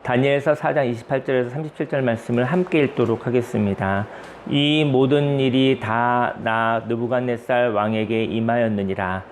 다니엘서 4장 28절에서 37절 말씀을 함께 읽도록 하겠습니다. 이 모든 일이 다 나 느부갓네살 왕에게 임하였느니라.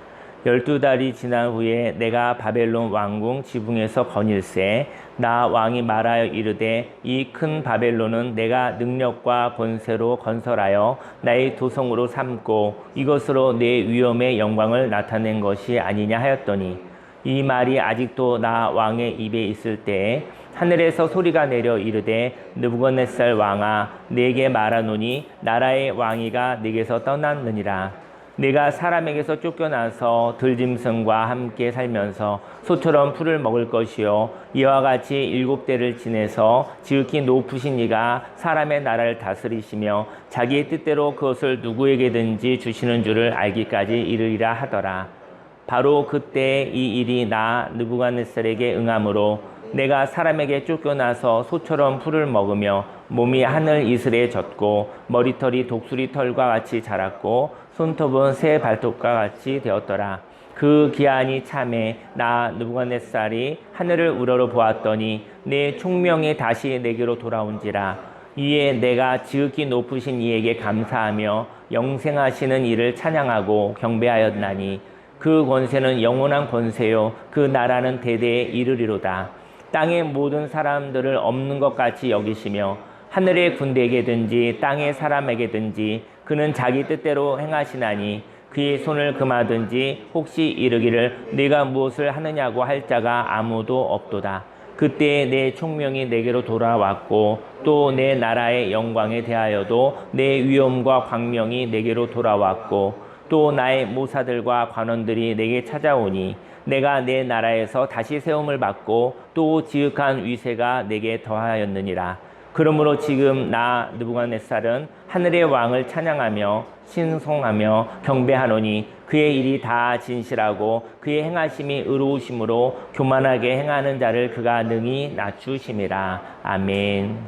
12달이 지난 후에 내가 바벨론 왕궁 지붕에서 거닐새 나 왕이 말하여 이르되 이 큰 바벨론은 내가 능력과 권세로 건설하여 나의 도성으로 삼고 이것으로 내 위엄의 영광을 나타낸 것이 아니냐 하였더니 이 말이 아직도 나 왕의 입에 있을 때에 하늘에서 소리가 내려 이르되 느부갓네살 왕아 내게 말하노니 나라의 왕위가 네게서 떠났느니라. 내가 사람에게서 쫓겨나서 들짐승과 함께 살면서 소처럼 풀을 먹을 것이요 이와 같이 7대를 지내서 지극히 높으신 이가 사람의 나라를 다스리시며 자기의 뜻대로 그것을 누구에게든지 주시는 줄을 알기까지 이르리라 하더라. 바로 그때 이 일이 나 느부갓네살에게 응함으로 내가 사람에게 쫓겨나서 소처럼 풀을 먹으며 몸이 하늘 이슬에 젖고 머리털이 독수리 털과 같이 자랐고 손톱은 새 발톱과 같이 되었더라. 그 기한이 참에 나 느부갓네살이 하늘을 우러러 보았더니 내 총명이 다시 내게로 돌아온지라. 이에 내가 지극히 높으신 이에게 감사하며 영생하시는 이를 찬양하고 경배하였나니 그 권세는 영원한 권세요 그 나라는 대대에 이르리로다. 땅의 모든 사람들을 없는 것 같이 여기시며 하늘의 군대에게든지 땅의 사람에게든지 그는 자기 뜻대로 행하시나니 그의 손을 금하든지 혹시 이르기를 네가 무엇을 하느냐고 할 자가 아무도 없도다. 그때 내 총명이 내게로 돌아왔고 또 내 나라의 영광에 대하여도 내 위엄과 광명이 내게로 돌아왔고 또 나의 모사들과 관원들이 내게 찾아오니 내가 내 나라에서 다시 세움을 받고 또 지극한 위세가 내게 더하였느니라. 그러므로 지금 나 느부갓네살은 하늘의 왕을 찬양하며 신송하며 경배하노니 그의 일이 다 진실하고 그의 행하심이 의로우심으로 교만하게 행하는 자를 그가 능히 낮추심이라. 아멘.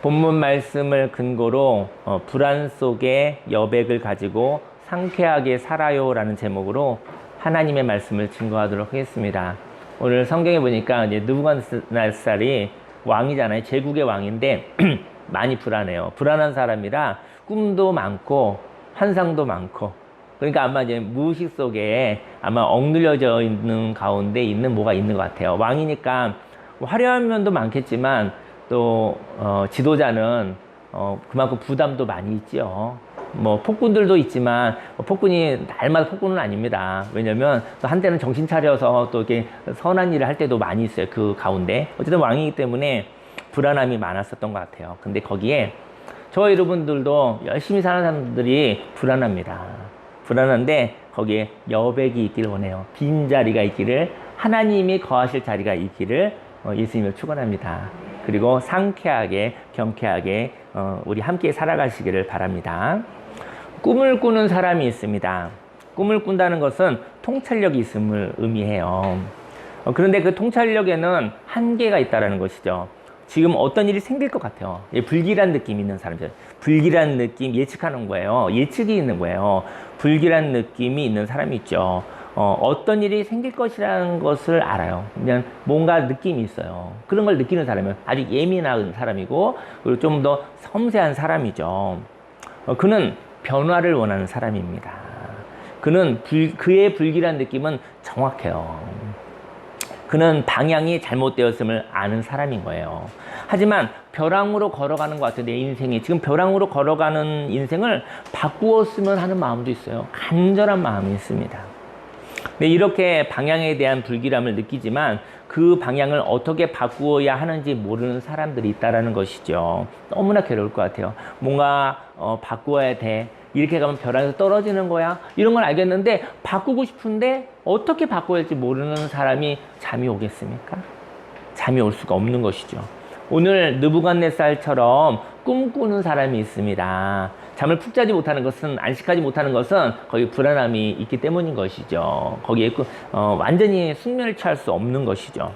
본문 말씀을 근거로 불안 속에 여백을 가지고 상쾌하게 살아요 라는 제목으로 하나님의 말씀을 증거하도록 하겠습니다. 오늘 성경에 보니까 이제 느부갓네살이 왕이잖아요. 제국의 왕인데 많이 불안해요. 불안한 사람이라 꿈도 많고 환상도 많고 그러니까 아마 이제 무의식 속에 아마 억눌려져 있는 가운데 있는 뭐가 있는 것 같아요. 왕이니까 화려한 면도 많겠지만 또 지도자는 그만큼 부담도 많이 있죠. 뭐 폭군들도 있지만 폭군이 날마다 폭군은 아닙니다. 왜냐면 또 한때는 정신 차려서 또 이렇게 선한 일을 할 때도 많이 있어요. 그 가운데 어쨌든 왕이기 때문에 불안함이 많았었던 것 같아요. 근데 거기에 저 여러분들도 열심히 사는 사람들이 불안합니다. 불안한데 거기에 여백이 있기를 원해요. 빈자리가 있기를 하나님이 거하실 자리가 있기를 예수님을 축원합니다. 그리고 상쾌하게 경쾌하게 우리 함께 살아가시기를 바랍니다. 꿈을 꾸는 사람이 있습니다. 꿈을 꾼다는 것은 통찰력이 있음을 의미해요. 그런데 그 통찰력에는 한계가 있다는 것이죠. 지금 어떤 일이 생길 것 같아요. 불길한 느낌이 있는 사람들. 불길한 느낌 예측하는 거예요. 예측이 있는 거예요. 불길한 느낌이 있는 사람이 있죠. 어떤 일이 생길 것이라는 것을 알아요. 그냥 뭔가 느낌이 있어요. 그런 걸 느끼는 사람은 아주 예민한 사람이고 그리고 좀 더 섬세한 사람이죠. 그는 변화를 원하는 사람입니다. 그는 그의 불길한 느낌은 정확해요. 그는 방향이 잘못되었음을 아는 사람인 거예요. 하지만 벼랑으로 걸어가는 것 같아요. 내 인생이 지금 벼랑으로 걸어가는 인생을 바꾸었으면 하는 마음도 있어요. 간절한 마음이 있습니다. 네, 이렇게 방향에 대한 불길함을 느끼지만 그 방향을 어떻게 바꾸어야 하는지 모르는 사람들이 있다는 것이죠. 너무나 괴로울 것 같아요. 뭔가 바꾸어야 돼. 이렇게 가면 벼랑에서 떨어지는 거야. 이런 걸 알겠는데 바꾸고 싶은데 어떻게 바꿔야 할지 모르는 사람이 잠이 오겠습니까? 잠이 올 수가 없는 것이죠. 오늘 느부갓네살처럼 꿈꾸는 사람이 있습니다. 잠을 푹 자지 못하는 것은 안식하지 못하는 것은 거기 불안함이 있기 때문인 것이죠. 거기에 완전히 숙면을 취할 수 없는 것이죠.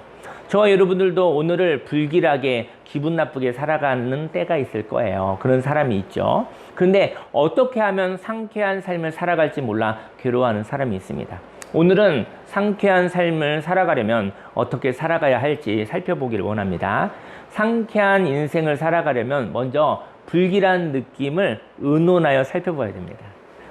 저와 여러분들도 오늘을 불길하게 기분 나쁘게 살아가는 때가 있을 거예요. 그런 사람이 있죠. 그런데 어떻게 하면 상쾌한 삶을 살아갈지 몰라 괴로워하는 사람이 있습니다. 오늘은 상쾌한 삶을 살아가려면 어떻게 살아가야 할지 살펴보기를 원합니다. 상쾌한 인생을 살아가려면 먼저 불길한 느낌을 의논하여 살펴봐야 됩니다.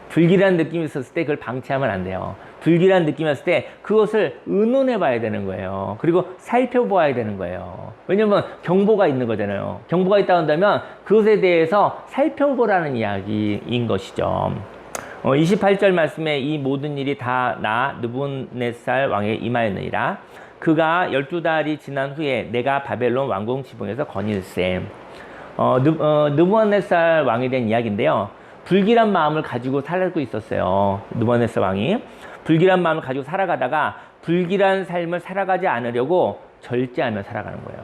불길한 느낌이 있었을 때 그걸 방치하면 안 돼요. 불길한 느낌이었을 때 그것을 의논해 봐야 되는 거예요. 그리고 살펴보아야 되는 거예요. 왜냐면 경보가 있는 거잖아요. 경보가 있다고 한다면 그것에 대해서 살펴보라는 이야기인 것이죠. 28절 말씀에 이 모든 일이 다 나 느부갓네살 왕에 임하였느니라. 그가 12달이 지난 후에 내가 바벨론 왕궁 지붕에서 거닐세. 느부갓네살 왕에 대한 이야기인데요. 불길한 마음을 가지고 살고 있었어요. 느부갓네살 왕이 불길한 마음을 가지고 살아가다가 불길한 삶을 살아가지 않으려고 절제하며 살아가는 거예요.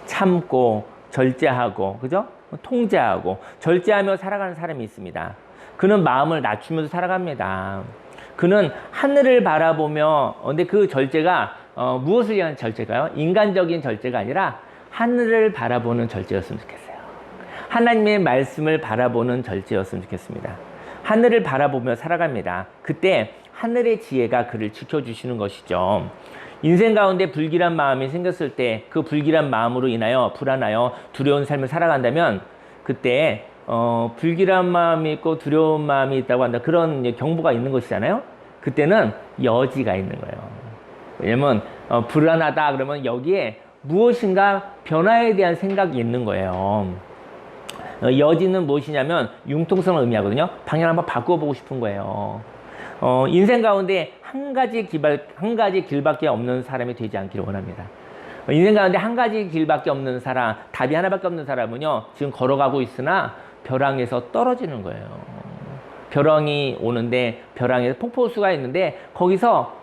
참고 절제하고, 그죠? 통제하고 절제하며 살아가는 사람이 있습니다. 그는 마음을 낮추면서 살아갑니다. 그는 하늘을 바라보며, 근데 그 절제가 무엇을 위한 절제가요? 인간적인 절제가 아니라 하늘을 바라보는 절제였으면 좋겠어요. 하나님의 말씀을 바라보는 절제였으면 좋겠습니다. 하늘을 바라보며 살아갑니다. 그때 하늘의 지혜가 그를 지켜주시는 것이죠. 인생 가운데 불길한 마음이 생겼을 때 그 불길한 마음으로 인하여 불안하여 두려운 삶을 살아간다면 그때 불길한 마음이 있고 두려운 마음이 있다고 한다. 그런 경보가 있는 것이잖아요. 그때는 여지가 있는 거예요. 왜냐면 불안하다 그러면 여기에 무엇인가 변화에 대한 생각이 있는 거예요. 여지는 무엇이냐면 융통성을 의미하거든요. 방향을 한번 바꿔보고 싶은 거예요. 인생 가운데 한 가지 길밖에 없는 사람이 되지 않기를 원합니다. 인생 가운데 한 가지 길밖에 없는 사람, 답이 하나밖에 없는 사람은요, 지금 걸어가고 있으나 벼랑에서 떨어지는 거예요. 벼랑이 오는데, 벼랑에서 폭포수가 있는데, 거기서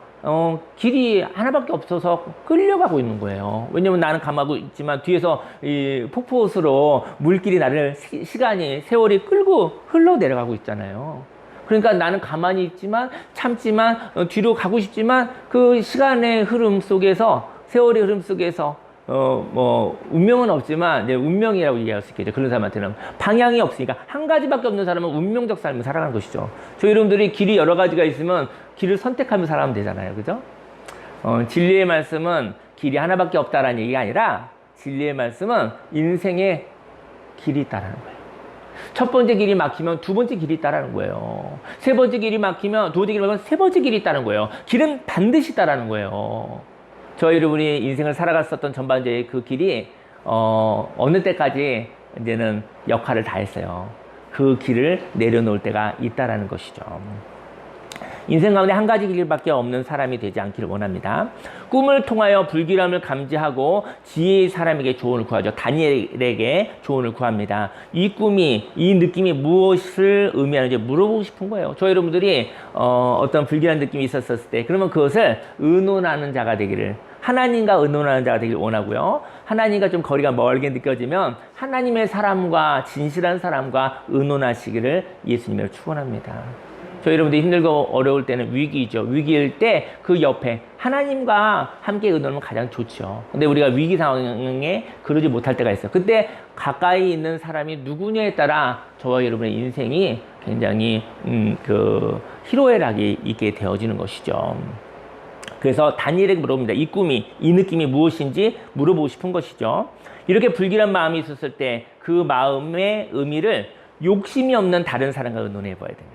길이 하나밖에 없어서 끌려가고 있는 거예요. 왜냐면 나는 감하고 있지만 뒤에서 이 폭포수로 물길이 나를 세월이 끌고 흘러내려가고 있잖아요. 그러니까 나는 가만히 있지만 참지만 뒤로 가고 싶지만 그 시간의 흐름 속에서 세월의 흐름 속에서 운명은 없지만 이제 운명이라고 얘기할 수 있겠죠. 그런 사람한테는 방향이 없으니까 한 가지밖에 없는 사람은 운명적 삶을 살아가는 것이죠. 저희 여러분들이 길이 여러 가지가 있으면 길을 선택하며 살아가면 되잖아요. 그죠? 진리의 말씀은 길이 하나밖에 없다라는 얘기가 아니라 진리의 말씀은 인생의 길이 있다라는 거예요. 첫 번째 길이 막히면 두 번째 길이 있다라는 거예요. 세 번째 길이 막히면 두 번째 길이 막히면 세 번째 길이 있다는 거예요. 길은 반드시 있다라는 거예요. 저희 여러분이 인생을 살아갔었던 전반적인 그 길이 어느 때까지 이제는 역할을 다 했어요. 그 길을 내려놓을 때가 있다라는 것이죠. 인생 가운데 한 가지 길밖에 없는 사람이 되지 않기를 원합니다. 꿈을 통하여 불길함을 감지하고 지혜의 사람에게 조언을 구하죠. 다니엘에게 조언을 구합니다. 이 꿈이, 이 느낌이 무엇을 의미하는지 물어보고 싶은 거예요. 저 여러분들이 어떤 불길한 느낌이 있었을 때 그러면 그것을 의논하는 자가 되기를, 하나님과 의논하는 자가 되기를 원하고요. 하나님과 좀 거리가 멀게 느껴지면 하나님의 사람과 진실한 사람과 의논하시기를 예수님으로 축원합니다. 저희 여러분들이 힘들고 어려울 때는 위기죠. 위기일 때 그 옆에 하나님과 함께 의논하면 가장 좋죠. 근데 우리가 위기 상황에 그러지 못할 때가 있어요. 그때 가까이 있는 사람이 누구냐에 따라 저와 여러분의 인생이 굉장히 희로애락이 있게 되어지는 것이죠. 그래서 다니엘에게 물어봅니다. 이 꿈이, 이 느낌이 무엇인지 물어보고 싶은 것이죠. 이렇게 불길한 마음이 있었을 때 그 마음의 의미를 욕심이 없는 다른 사람과 의논해 봐야 됩니다.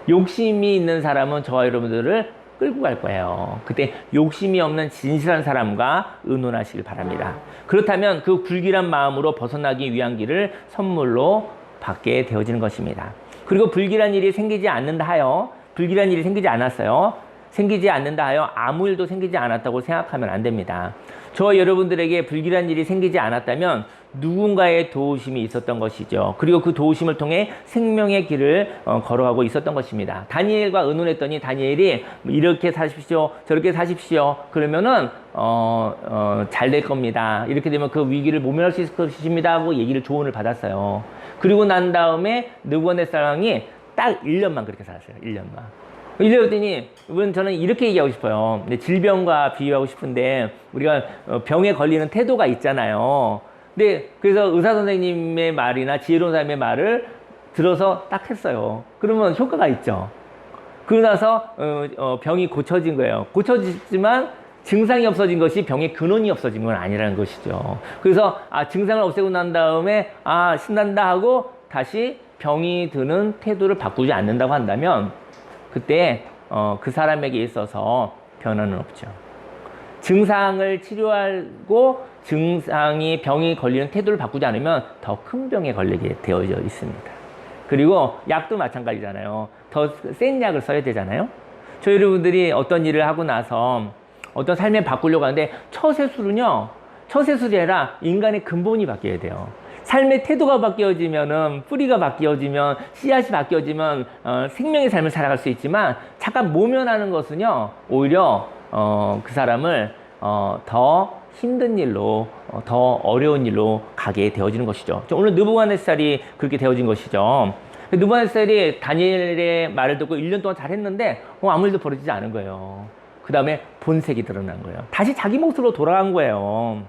욕심이 있는 사람은 저와 여러분들을 끌고 갈 거예요. 그때 욕심이 없는 진실한 사람과 의논하시길 바랍니다. 그렇다면 그 불길한 마음으로 벗어나기 위한 길을 선물로 받게 되어지는 것입니다. 그리고 불길한 일이 생기지 않는다 하여, 불길한 일이 생기지 않았어요. 생기지 않는다 하여 아무 일도 생기지 않았다고 생각하면 안 됩니다. 저와 여러분들에게 불길한 일이 생기지 않았다면 누군가의 도우심이 있었던 것이죠. 그리고 그 도우심을 통해 생명의 길을 걸어가고 있었던 것입니다. 다니엘과 의논했더니 다니엘이 이렇게 사십시오, 저렇게 사십시오. 그러면은 잘 될 겁니다. 이렇게 되면 그 위기를 모면할 수 있을 것입니다 하고 조언을 받았어요. 그리고 난 다음에 느부갓네살 왕이 딱 1년만 그렇게 살았어요. 1년만. 이랬더니 저는 이렇게 얘기하고 싶어요. 근데 질병과 비유하고 싶은데 우리가 병에 걸리는 태도가 있잖아요. 근데 그래서 의사 선생님의 말이나 지혜로운 사람의 말을 들어서 딱 했어요. 그러면 효과가 있죠. 그러고 나서 병이 고쳐진 거예요. 고쳐지지만 증상이 없어진 것이 병의 근원이 없어진 건 아니라는 것이죠. 그래서 증상을 없애고 난 다음에 신난다 하고 다시 병이 드는 태도를 바꾸지 않는다고 한다면 그때 그 사람에게 있어서 변화는 없죠. 증상을 치료하고 병이 걸리는 태도를 바꾸지 않으면 더 큰 병에 걸리게 되어져 있습니다. 그리고 약도 마찬가지잖아요. 더 센 약을 써야 되잖아요. 저희 여러분들이 어떤 일을 하고 나서 어떤 삶에 바꾸려고 하는데 처세술이 아니라 인간의 근본이 바뀌어야 돼요. 삶의 태도가 바뀌어지면은, 뿌리가 바뀌어지면, 씨앗이 바뀌어지면 생명의 삶을 살아갈 수 있지만 잠깐 모면하는 것은요, 오히려 그 사람을 더 힘든 일로, 더 어려운 일로 가게 되어지는 것이죠. 오늘 느부갓네살이 그렇게 되어진 것이죠. 느부갓네살이 다니엘의 말을 듣고 1년 동안 잘했는데 아무 일도 벌어지지 않은 거예요. 그 다음에 본색이 드러난 거예요. 다시 자기 몫으로 돌아간 거예요.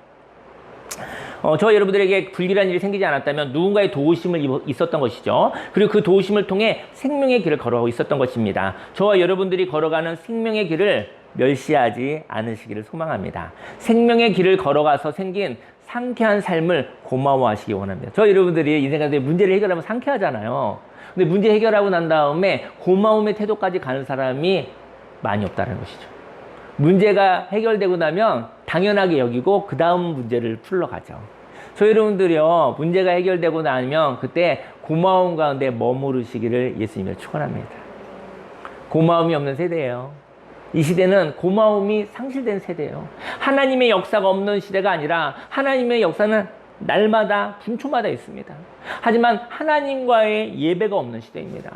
저와 여러분들에게 불길한 일이 생기지 않았다면 누군가의 도우심을 있었던 것이죠. 그리고 그 도우심을 통해 생명의 길을 걸어가고 있었던 것입니다. 저와 여러분들이 걸어가는 생명의 길을 멸시하지 않으시기를 소망합니다. 생명의 길을 걸어가서 생긴 상쾌한 삶을 고마워하시기 원합니다. 저와 여러분들이 인생 가운데 문제를 해결하면 상쾌하잖아요. 근데 문제 해결하고 난 다음에 고마움의 태도까지 가는 사람이 많이 없다는 것이죠. 문제가 해결되고 나면 당연하게 여기고 그 다음 문제를 풀러가죠. 저희 여러분들이요, 문제가 해결되고 나면 그때 고마움 가운데 머무르시기를 예수님을 축원합니다. 고마움이 없는 세대예요. 이 시대는 고마움이 상실된 세대예요. 하나님의 역사가 없는 시대가 아니라 하나님의 역사는 날마다 분초마다 있습니다. 하지만 하나님과의 예배가 없는 시대입니다.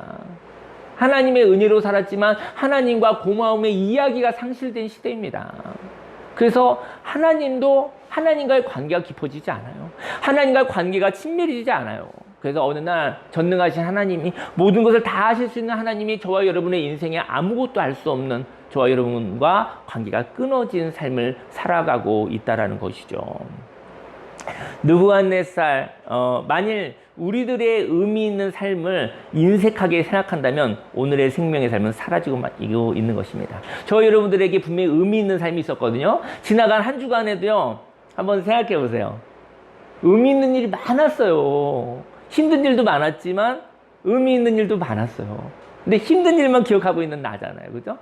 하나님의 은혜로 살았지만 하나님과 고마움의 이야기가 상실된 시대입니다. 그래서 하나님과의 관계가 깊어지지 않아요. 하나님과의 관계가 친밀해지지 않아요. 그래서 어느 날 전능하신 하나님이, 모든 것을 다 하실 수 있는 하나님이 저와 여러분의 인생에 아무것도 할 수 없는 저와 여러분과 관계가 끊어진 삶을 살아가고 있다는 것이죠. 느부갓네살, 만일 우리들의 의미 있는 삶을 인색하게 생각한다면 오늘의 생명의 삶은 사라지고 있는 것입니다. 저 여러분들에게 분명히 의미 있는 삶이 있었거든요. 지나간 한 주간에도요, 한번 생각해 보세요. 의미 있는 일이 많았어요. 힘든 일도 많았지만 의미 있는 일도 많았어요. 근데 힘든 일만 기억하고 있는 나잖아요. 그죠?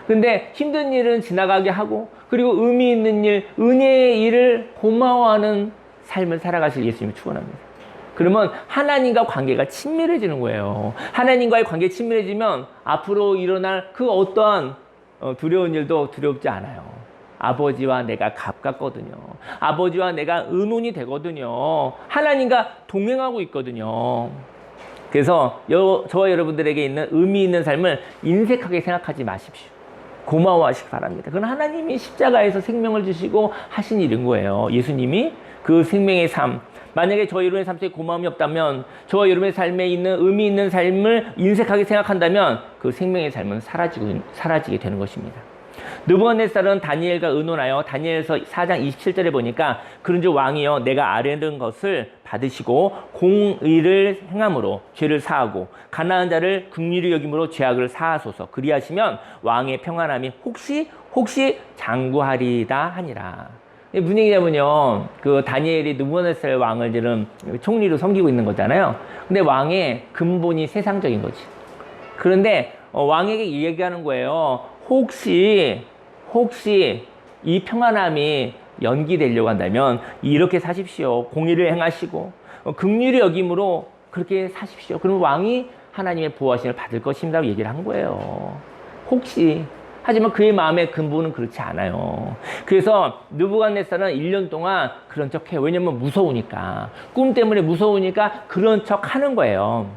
근데 힘든 일은 지나가게 하고, 그리고 의미 있는 일, 은혜의 일을 고마워하는 삶을 살아가실 예수님을 축원합니다. 그러면 하나님과 관계가 친밀해지는 거예요. 하나님과의 관계가 친밀해지면 앞으로 일어날 그 어떠한 두려운 일도 두렵지 않아요. 아버지와 내가 가깝거든요. 아버지와 내가 의논이 되거든요. 하나님과 동행하고 있거든요. 그래서 저와 여러분들에게 있는 의미 있는 삶을 인색하게 생각하지 마십시오. 고마워하시기 바랍니다. 그건 하나님이 십자가에서 생명을 주시고 하신 일인 거예요. 예수님이 그 생명의 삶, 만약에 저와 여러분의 삶 속에 고마움이 없다면, 저와 여러분의 삶에 있는 의미 있는 삶을 인색하게 생각한다면 그 생명의 삶은 사라지게 되는 것입니다. 느부갓네살은 다니엘과 의논하여 다니엘서 4장 27절에 보니까 그런즉 왕이여 내가 아뢰는 것을 받으시고 공의를 행함으로 죄를 사하고 가난한 자를 긍휼히 여김으로 죄악을 사하소서. 그리하시면 왕의 평안함이 혹시 장구하리다 하니라. 무슨 얘기냐면요, 그 다니엘이 느부갓네살 왕을 지금 총리로 섬기고 있는 거잖아요. 근데 왕의 근본이 세상적인 거지. 그런데 왕에게 얘기하는 거예요. 혹시 이 평안함이 연기되려고 한다면 이렇게 사십시오. 공의를 행하시고 긍휼히 여김으로 그렇게 사십시오. 그럼 왕이 하나님의 보호하심을 받을 것입니다라고 얘기를 한 거예요. 혹시. 하지만 그의 마음의 근본은 그렇지 않아요. 그래서 느부갓네살은 1년 동안 그런 척해요. 왜냐면 무서우니까. 꿈 때문에 무서우니까 그런 척 하는 거예요.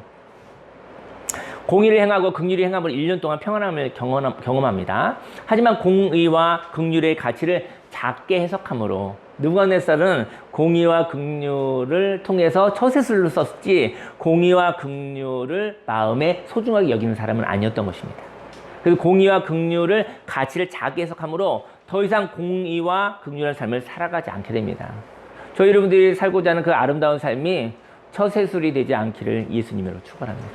공의를 행하고 긍휼히 행함으로 1년 동안 평안함을 경험합니다. 하지만 공의와 긍휼의 가치를 작게 해석함으로 느부갓네살은 공의와 긍휼을 통해서 처세술로 썼지 공의와 긍휼을 마음에 소중하게 여기는 사람은 아니었던 것입니다. 그래서 공의와 긍휼을 가치를 작게 해석함으로 더 이상 공의와 긍휼한 삶을 살아가지 않게 됩니다. 저희 여러분들이 살고자 하는 그 아름다운 삶이 처세술이 되지 않기를 예수님으로 축원합니다.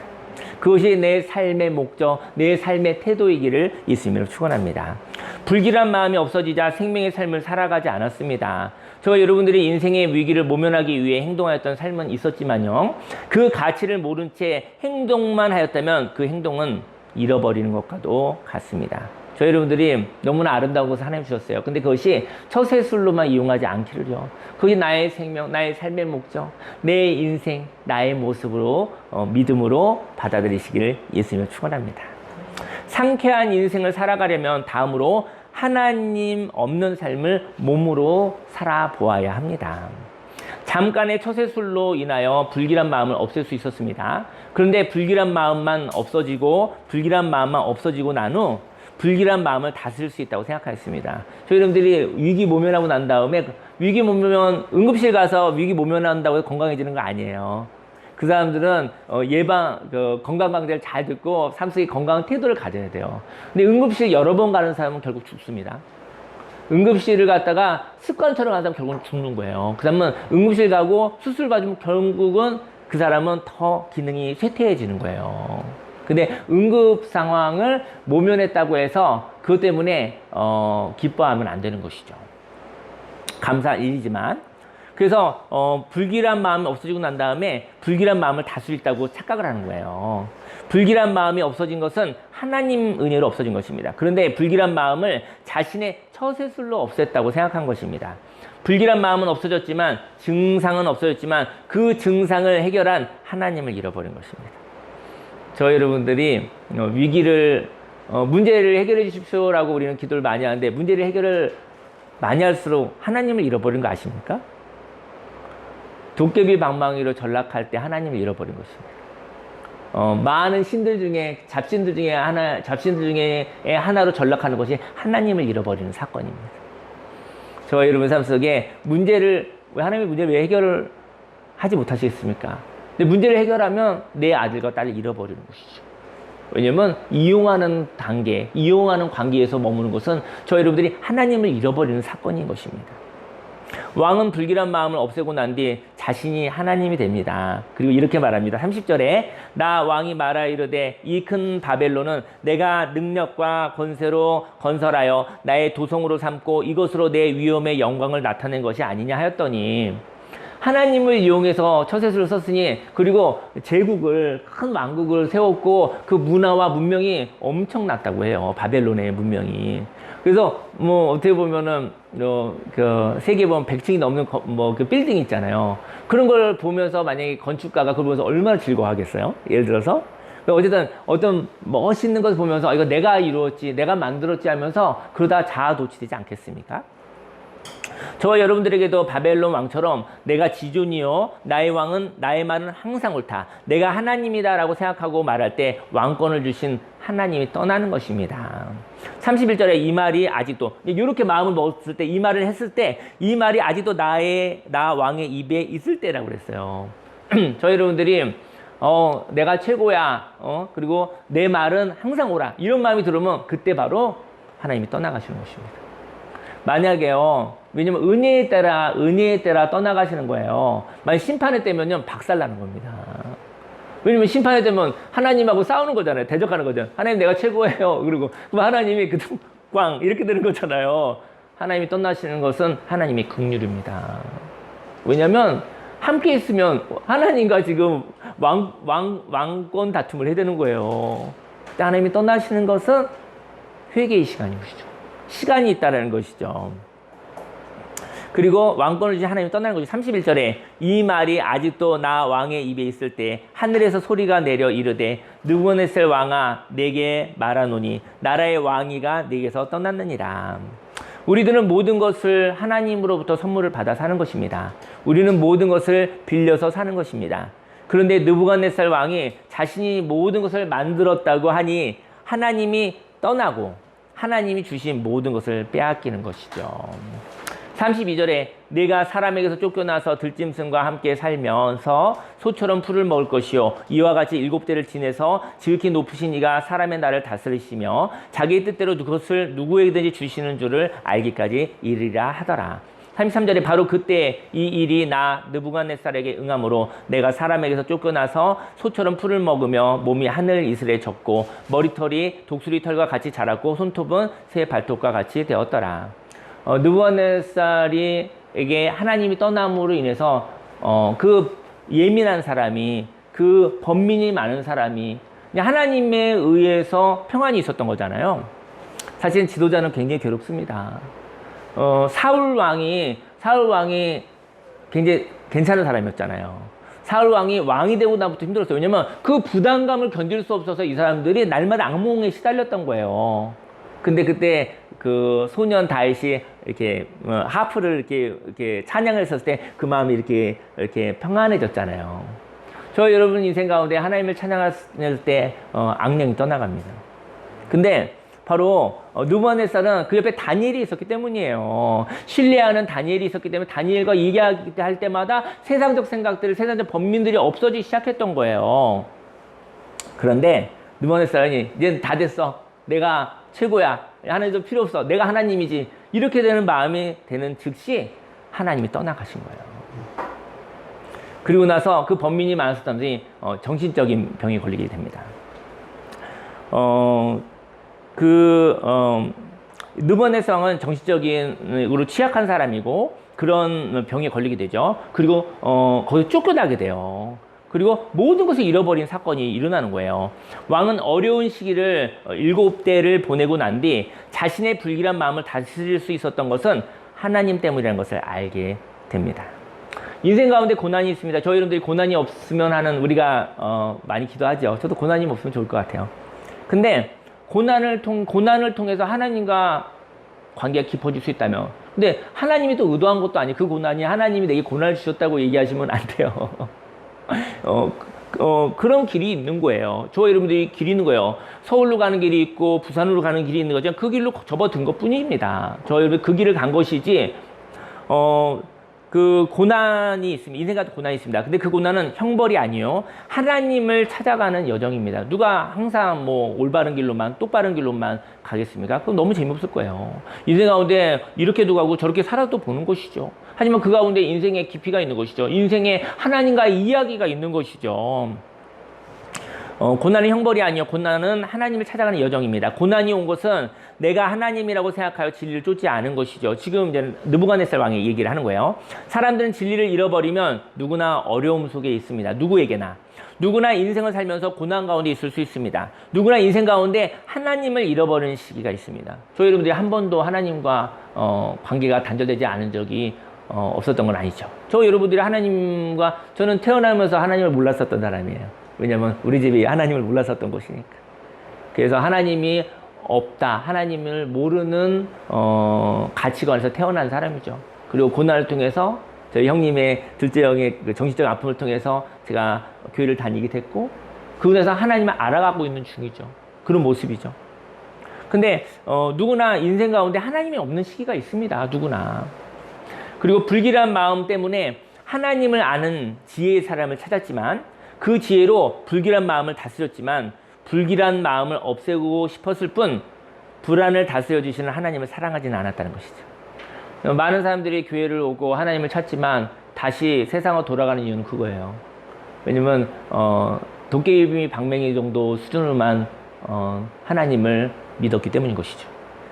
그것이 내 삶의 목적, 내 삶의 태도이기를 예수님으로 축원합니다. 불길한 마음이 없어지자 생명의 삶을 살아가지 않았습니다. 저 여러분들이 인생의 위기를 모면하기 위해 행동하였던 삶은 있었지만요, 그 가치를 모른 채 행동만 하였다면 그 행동은 잃어버리는 것과도 같습니다. 저 여러분들이 너무나 아름다운 것을 하나님 주셨어요. 근데 그것이 처세술로만 이용하지 않기를요. 그것이 나의 생명, 나의 삶의 목적, 내 인생, 나의 모습으로 믿음으로 받아들이시기를 예수님을 축원합니다. 상쾌한 인생을 살아가려면 다음으로 하나님 없는 삶을 몸으로 살아보아야 합니다. 잠깐의 처세술로 인하여 불길한 마음을 없앨 수 있었습니다. 그런데 불길한 마음만 없어지고 난 후 불길한 마음을 다스릴 수 있다고 생각하였습니다. 저희 여러분들이 위기 모면하고 난 다음에 위기 모면 응급실 가서 위기 모면한다고 해서 건강해지는 거 아니에요. 그 사람들은 건강 강좌를 잘 듣고 삶 속에 건강한 태도를 가져야 돼요. 근데 응급실 여러 번 가는 사람은 결국 죽습니다. 응급실을 갔다가 습관처럼 가는 사람은 결국은 죽는 거예요. 그 사람은 응급실 가고 수술 받으면 결국은 그 사람은 더 기능이 쇠퇴해지는 거예요. 근데 응급 상황을 모면했다고 해서 그것 때문에 기뻐하면 안 되는 것이죠. 감사할 일이지만, 그래서 불길한 마음이 없어지고 난 다음에 불길한 마음을 다스릴 수 있다고 착각을 하는 거예요. 불길한 마음이 없어진 것은 하나님 은혜로 없어진 것입니다. 그런데 불길한 마음을 자신의 처세술로 없앴다고 생각한 것입니다. 불길한 마음은 없어졌지만, 증상은 없어졌지만 그 증상을 해결한 하나님을 잃어버린 것입니다. 저 여러분들이 문제를 해결해 주십시오라고 우리는 기도를 많이 하는데, 문제를 해결을 많이 할수록 하나님을 잃어버린 거 아십니까? 도깨비 방망이로 전락할 때 하나님을 잃어버린 것입니다. 많은 신들 중에 잡신들 중에 하나로 전락하는 것이 하나님을 잃어버리는 사건입니다. 저와 여러분 삶 속에 하나님의 문제를 왜 해결을 하지 못하시겠습니까? 근데 문제를 해결하면 내 아들과 딸을 잃어버리는 것이죠. 왜냐면 이용하는 관계에서 머무는 것은 저 여러분들이 하나님을 잃어버리는 사건인 것입니다. 왕은 불길한 마음을 없애고 난 뒤 자신이 하나님이 됩니다. 그리고 이렇게 말합니다. 30절에 나 왕이 말하 이르되 이 큰 바벨론은 내가 능력과 권세로 건설하여 나의 도성으로 삼고 이것으로 내 위엄의 영광을 나타낸 것이 아니냐 하였더니, 하나님을 이용해서 처세술을 썼으니, 그리고 큰 왕국을 세웠고 그 문화와 문명이 엄청났다고 해요. 바벨론의 문명이. 그래서 어떻게 보면은 세계 보면 100층이 넘는 그 빌딩 있잖아요. 그런 걸 보면서 만약에 건축가가 그걸 보면서 얼마나 즐거워하겠어요? 예를 들어서 어쨌든 어떤 멋있는 것을 보면서 이거 내가 이루었지, 내가 만들었지 하면서 그러다 자아도취되지 않겠습니까? 저와 여러분들에게도 바벨론 왕처럼 내가 지존이요 나의 말은 항상 옳다, 내가 하나님이다 라고 생각하고 말할 때 왕권을 주신 하나님이 떠나는 것입니다. 31절에 이 말이 아직도, 이렇게 마음을 먹었을 때, 이 말을 했을 때 이 말이 아직도 나 왕의 입에 있을 때라고 그랬어요. 저 여러분들이 내가 최고야, 그리고 내 말은 항상 옳아, 이런 마음이 들으면 그때 바로 하나님이 떠나가시는 것입니다. 만약에요, 왜냐면 은혜에 따라 떠나가시는 거예요. 만약 심판의 때면요, 박살나는 겁니다. 왜냐면 심판의 때면 하나님하고 싸우는 거잖아요. 대적하는 거죠. 하나님 내가 최고예요. 그리고 그럼 하나님이 꽝 이렇게 되는 거잖아요. 하나님이 떠나시는 것은 하나님의 긍휼입니다. 왜냐면 함께 있으면 하나님과 지금 왕권 다툼을 해야 되는 거예요. 하나님이 떠나시는 것은 회개의 시간인 것이죠. 시간이 있다는 것이죠. 그리고 왕권을 주신 하나님이 떠나는 것이 31절에 이 말이 아직도 나 왕의 입에 있을 때 하늘에서 소리가 내려 이르되 느부갓네살 왕아 내게 말하노니 나라의 왕위가 내게서 떠났느니라. 우리들은 모든 것을 하나님으로부터 선물을 받아 사는 것입니다. 우리는 모든 것을 빌려서 사는 것입니다. 그런데 느부갓네살 왕이 자신이 모든 것을 만들었다고 하니 하나님이 떠나고 하나님이 주신 모든 것을 빼앗기는 것이죠. 32절에 내가 사람에게서 쫓겨나서 들짐승과 함께 살면서 소처럼 풀을 먹을 것이요 이와 같이 7대를 지내서 지극히 높으신 이가 사람의 나를 다스리시며 자기의 뜻대로 그것을 누구에게든지 주시는 줄을 알기까지 이르리라 하더라. 33절에 바로 그때 이 일이 나 느부갓네살에게 응함으로 내가 사람에게서 쫓겨나서 소처럼 풀을 먹으며 몸이 하늘 이슬에 젖고 머리털이 독수리 털과 같이 자랐고 손톱은 새 발톱과 같이 되었더라. 느부갓네살에게 하나님이 떠남으로 인해서 그 예민한 사람이, 그 번민이 많은 사람이 하나님에 의해서 평안이 있었던 거잖아요. 사실 지도자는 굉장히 괴롭습니다. 사울 왕이 굉장히 괜찮은 사람이었잖아요. 사울 왕이 되고 나부터 힘들었어요. 왜냐면 그 부담감을 견딜 수 없어서 이 사람들이 날마다 악몽에 시달렸던 거예요. 근데 그때 그 소년 다윗이 이렇게 하프를 이렇게 찬양을 했었을 때 그 마음이 이렇게 평안해졌잖아요. 저 여러분 인생 가운데 하나님을 찬양할 때 악령이 떠나갑니다. 근데 바로 느부갓네살은 그 옆에 다니엘이 있었기 때문이에요. 신뢰하는 다니엘이 있었기 때문에 다니엘과 얘기할 때마다 세상적 생각들, 세상적 범민들이 없어지기 시작했던 거예요. 그런데 느부갓네살이 이제 다 됐어. 내가 최고야. 하나님도 필요 없어. 내가 하나님이지. 이렇게 되는 마음이 되는 즉시 하나님이 떠나가신 거예요. 그리고 나서 그 범민이 많았었던 사람들이 정신적인 병이 걸리게 됩니다. 느부갓네살은 정신적으로 취약한 사람이고 그런 병에 걸리게 되죠. 그리고 거기서 쫓겨나게 돼요. 그리고 모든 것을 잃어버린 사건이 일어나는 거예요. 왕은 어려운 시기를 7대를 보내고 난 뒤 자신의 불길한 마음을 다스릴 수 있었던 것은 하나님 때문이라는 것을 알게 됩니다. 인생 가운데 고난이 있습니다. 저희 여러분들이 고난이 없으면 하는, 우리가 많이 기도하죠. 저도 고난이 없으면 좋을 것 같아요. 근데 고난을 통해서 하나님과 관계가 깊어질 수 있다면, 근데 하나님이 또 의도한 것도 아니에요. 그 고난이 하나님이 내게 고난을 주셨다고 얘기하시면 안 돼요. 그런 길이 있는 거예요. 저와 여러분들이 길이 있는 거예요. 서울로 가는 길이 있고 부산으로 가는 길이 있는 거죠. 그 길로 접어든 것 뿐입니다. 저와 여러분 그 길을 간 것이지, 그 고난이 있습니다. 인생 같은 고난이 있습니다. 근데 그 고난은 형벌이 아니에요. 하나님을 찾아가는 여정입니다. 누가 항상 뭐 올바른 길로만, 똑바른 길로만 가겠습니까? 그럼 너무 재미없을 거예요. 인생 가운데 이렇게도 가고 저렇게 살아도 보는 것이죠. 하지만 그 가운데 인생의 깊이가 있는 것이죠. 인생에 하나님과의 이야기가 있는 것이죠. 고난은 형벌이 아니요, 고난은 하나님을 찾아가는 여정입니다. 고난이 온 것은 내가 하나님이라고 생각하여 진리를 쫓지 않은 것이죠. 지금 이제 느부갓네살 왕이 얘기를 하는 거예요. 사람들은 진리를 잃어버리면 누구나 어려움 속에 있습니다. 누구나 인생을 살면서 고난 가운데 있을 수 있습니다. 누구나 인생 가운데 하나님을 잃어버리는 시기가 있습니다. 저희 여러분들이 한 번도 하나님과 관계가 단절되지 않은 적이 없었던 건 아니죠. 저 여러분들이 하나님과, 저는 태어나면서 하나님을 몰랐었던 사람이에요. 왜냐면 우리 집이 하나님을 몰랐었던 곳이니까. 그래서 하나님이 없다, 하나님을 모르는 가치관에서 태어난 사람이죠. 그리고 고난을 통해서 저희 형님의, 둘째 형의 그 정신적 아픔을 통해서 제가 교회를 다니게 됐고, 그곳에서 하나님을 알아가고 있는 중이죠. 그런 모습이죠. 근데 누구나 인생 가운데 하나님이 없는 시기가 있습니다. 누구나. 그리고 불길한 마음 때문에 하나님을 아는 지혜의 사람을 찾았지만, 그 지혜로 불길한 마음을 다스렸지만 불길한 마음을 없애고 싶었을 뿐 불안을 다스려 주시는 하나님을 사랑하지는 않았다는 것이죠. 많은 사람들이 교회를 오고 하나님을 찾지만 다시 세상으로 돌아가는 이유는 그거예요. 왜냐면 도깨비 방맹이 정도 수준으로만 하나님을 믿었기 때문인 것이죠.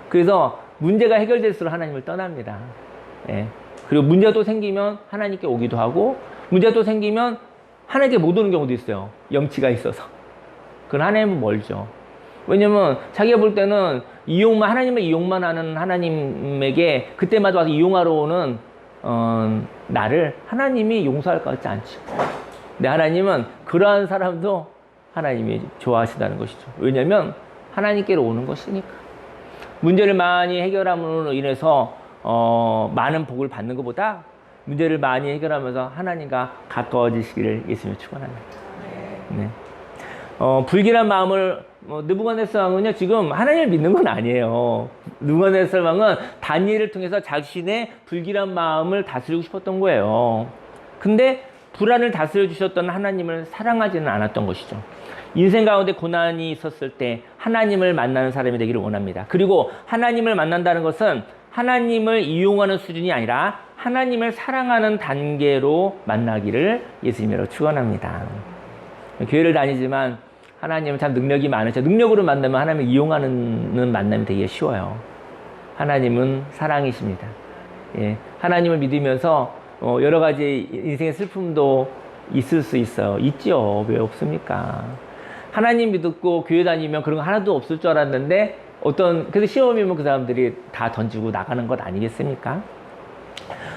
그래서 문제가 해결될수록 하나님을 떠납니다. 예. 그리고 문제가 또 생기면 하나님께 오기도 하고, 문제가 또 생기면 하나님께 못 오는 경우도 있어요. 염치가 있어서. 그건 하나님은 멀죠. 왜냐면 자기가 볼 때는 하나님을 이용만 하는 하나님에게 그때마다 와서 이용하러 오는 나를 하나님이 용서할 것 같지 않죠. 근데 하나님은 그러한 사람도 하나님이 좋아하시다는 것이죠. 왜냐면 하나님께로 오는 것이니까. 문제를 많이 해결함으로 인해서 많은 복을 받는 것보다 문제를 많이 해결하면서 하나님과 가까워지시기를 예수님을 축원합니다. 네. 불길한 마음을, 느부갓네살 왕은요, 지금 하나님을 믿는 건 아니에요. 느부갓네살 왕은 다니엘을 통해서 자신의 불길한 마음을 다스리고 싶었던 거예요. 근데 불안을 다스려 주셨던 하나님을 사랑하지는 않았던 것이죠. 인생 가운데 고난이 있었을 때 하나님을 만나는 사람이 되기를 원합니다. 그리고 하나님을 만난다는 것은 하나님을 이용하는 수준이 아니라 하나님을 사랑하는 단계로 만나기를 예수님으로 축원합니다. 교회를 다니지만 하나님은 참 능력이 많으셔. 능력으로 만나면 하나님을 이용하는 만남이 되게 쉬워요. 하나님은 사랑이십니다. 예, 하나님을 믿으면서 여러 가지 인생의 슬픔도 있을 수 있어요. 있죠. 왜 없습니까? 하나님 믿고 교회 다니면 그런 거 하나도 없을 줄 알았는데 그래서 시험이면 그 사람들이 다 던지고 나가는 것 아니겠습니까?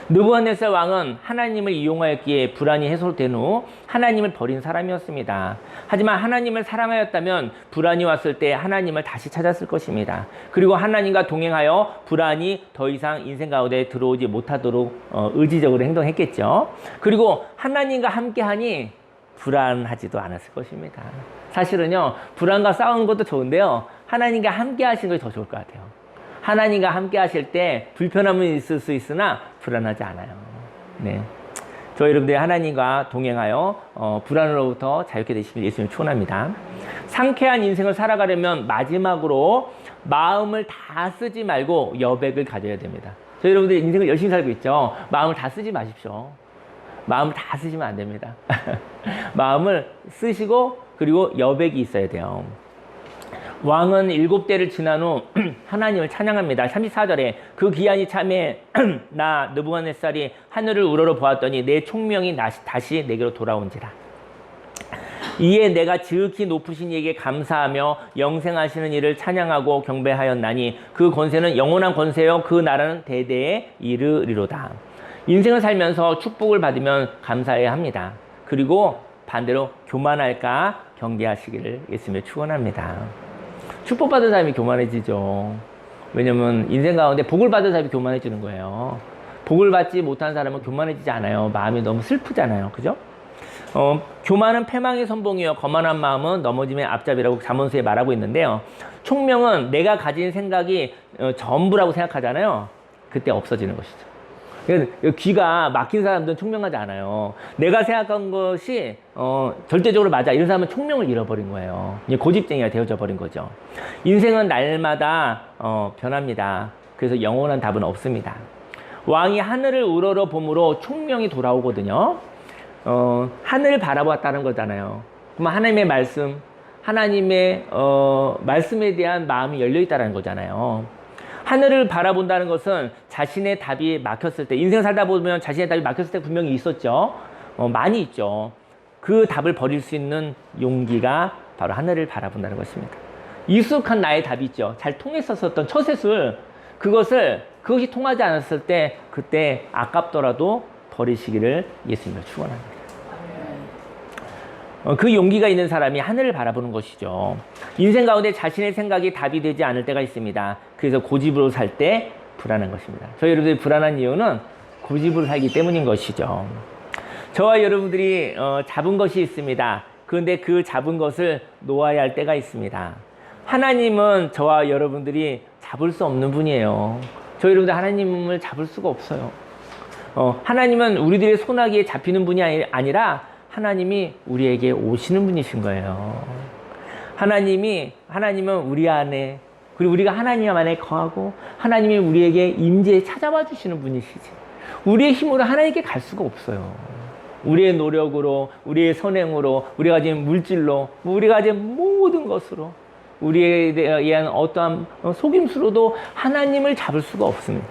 느부갓네살 왕은 하나님을 이용하였기에 불안이 해소된 후 하나님을 버린 사람이었습니다. 하지만 하나님을 사랑하였다면 불안이 왔을 때 하나님을 다시 찾았을 것입니다. 그리고 하나님과 동행하여 불안이 더 이상 인생 가운데 들어오지 못하도록 의지적으로 행동했겠죠. 그리고 하나님과 함께하니 불안하지도 않았을 것입니다. 사실은요, 불안과 싸우는 것도 좋은데요, 하나님과 함께 하시는 것이 더 좋을 것 같아요. 하나님과 함께 하실 때 불편함은 있을 수 있으나 불안하지 않아요. 네. 저희 여러분들이 하나님과 동행하여 불안으로부터 자유케 되시길 예수님을 축원합니다. 상쾌한 인생을 살아가려면 마지막으로 마음을 다 쓰지 말고 여백을 가져야 됩니다. 저희 여러분들이 인생을 열심히 살고 있죠. 마음을 다 쓰지 마십시오. 마음을 다 쓰시면 안 됩니다. 마음을 쓰시고 그리고 여백이 있어야 돼요. 왕은 7대를 지난 후 하나님을 찬양합니다. 34절에 그 기한이 참에 나 느부갓네살이 하늘을 우러러 보았더니 내 총명이 다시 내게로 돌아온지라. 이에 내가 지극히 높으신 이에게 감사하며 영생하시는 이를 찬양하고 경배하였나니 그 권세는 영원한 권세요 그 나라는 대대에 이르리로다. 인생을 살면서 축복을 받으면 감사해야 합니다. 그리고 반대로 교만할까 경계하시기를 예수님을 축원합니다. 축복받은 사람이 교만해지죠. 왜냐면 인생 가운데 복을 받은 사람이 교만해지는 거예요. 복을 받지 못한 사람은 교만해지지 않아요. 마음이 너무 슬프잖아요. 그죠? 교만은 패망의 선봉이요 거만한 마음은 넘어짐의 앞잡이라고 잠언서에 말하고 있는데요. 총명은 내가 가진 생각이 전부라고 생각하잖아요. 그때 없어지는 것이죠. 귀가 막힌 사람들은 총명하지 않아요. 내가 생각한 것이 절대적으로 맞아. 이런 사람은 총명을 잃어버린 거예요. 고집쟁이가 되어져 버린 거죠. 인생은 날마다 변합니다. 그래서 영원한 답은 없습니다. 왕이 하늘을 우러러 봄으로 총명이 돌아오거든요. 하늘을 바라보았다는 거잖아요. 그럼 하나님의 말씀, 하나님의 말씀에 대한 마음이 열려있다는 거잖아요. 하늘을 바라본다는 것은 자신의 답이 막혔을 때, 인생 살다 보면 자신의 답이 막혔을 때 분명히 있었죠. 많이 있죠. 그 답을 버릴 수 있는 용기가 바로 하늘을 바라본다는 것입니다. 익숙한 나의 답이 있죠. 잘 통했었던 처세술, 그것이 통하지 않았을 때 그때 아깝더라도 버리시기를 예수님을 축원합니다. 그 용기가 있는 사람이 하늘을 바라보는 것이죠. 인생 가운데 자신의 생각이 답이 되지 않을 때가 있습니다. 그래서 고집으로 살 때 불안한 것입니다. 저희 여러분들이 불안한 이유는 고집으로 살기 때문인 것이죠. 저와 여러분들이 잡은 것이 있습니다. 그런데 그 잡은 것을 놓아야 할 때가 있습니다. 하나님은 저와 여러분들이 잡을 수 없는 분이에요. 저희 여러분들 하나님을 잡을 수가 없어요. 하나님은 우리들의 손아귀에 잡히는 분이 아니라 하나님이 우리에게 오시는 분이신 거예요. 하나님은 우리 안에, 그리고 우리가 하나님 안에 거하고 하나님이 우리에게 임재에 찾아와 주시는 분이시지. 우리의 힘으로 하나님께 갈 수가 없어요. 우리의 노력으로, 우리의 선행으로, 우리가 가진 물질로, 우리가 가진 모든 것으로, 우리에 대한 어떠한 속임수로도 하나님을 잡을 수가 없습니다.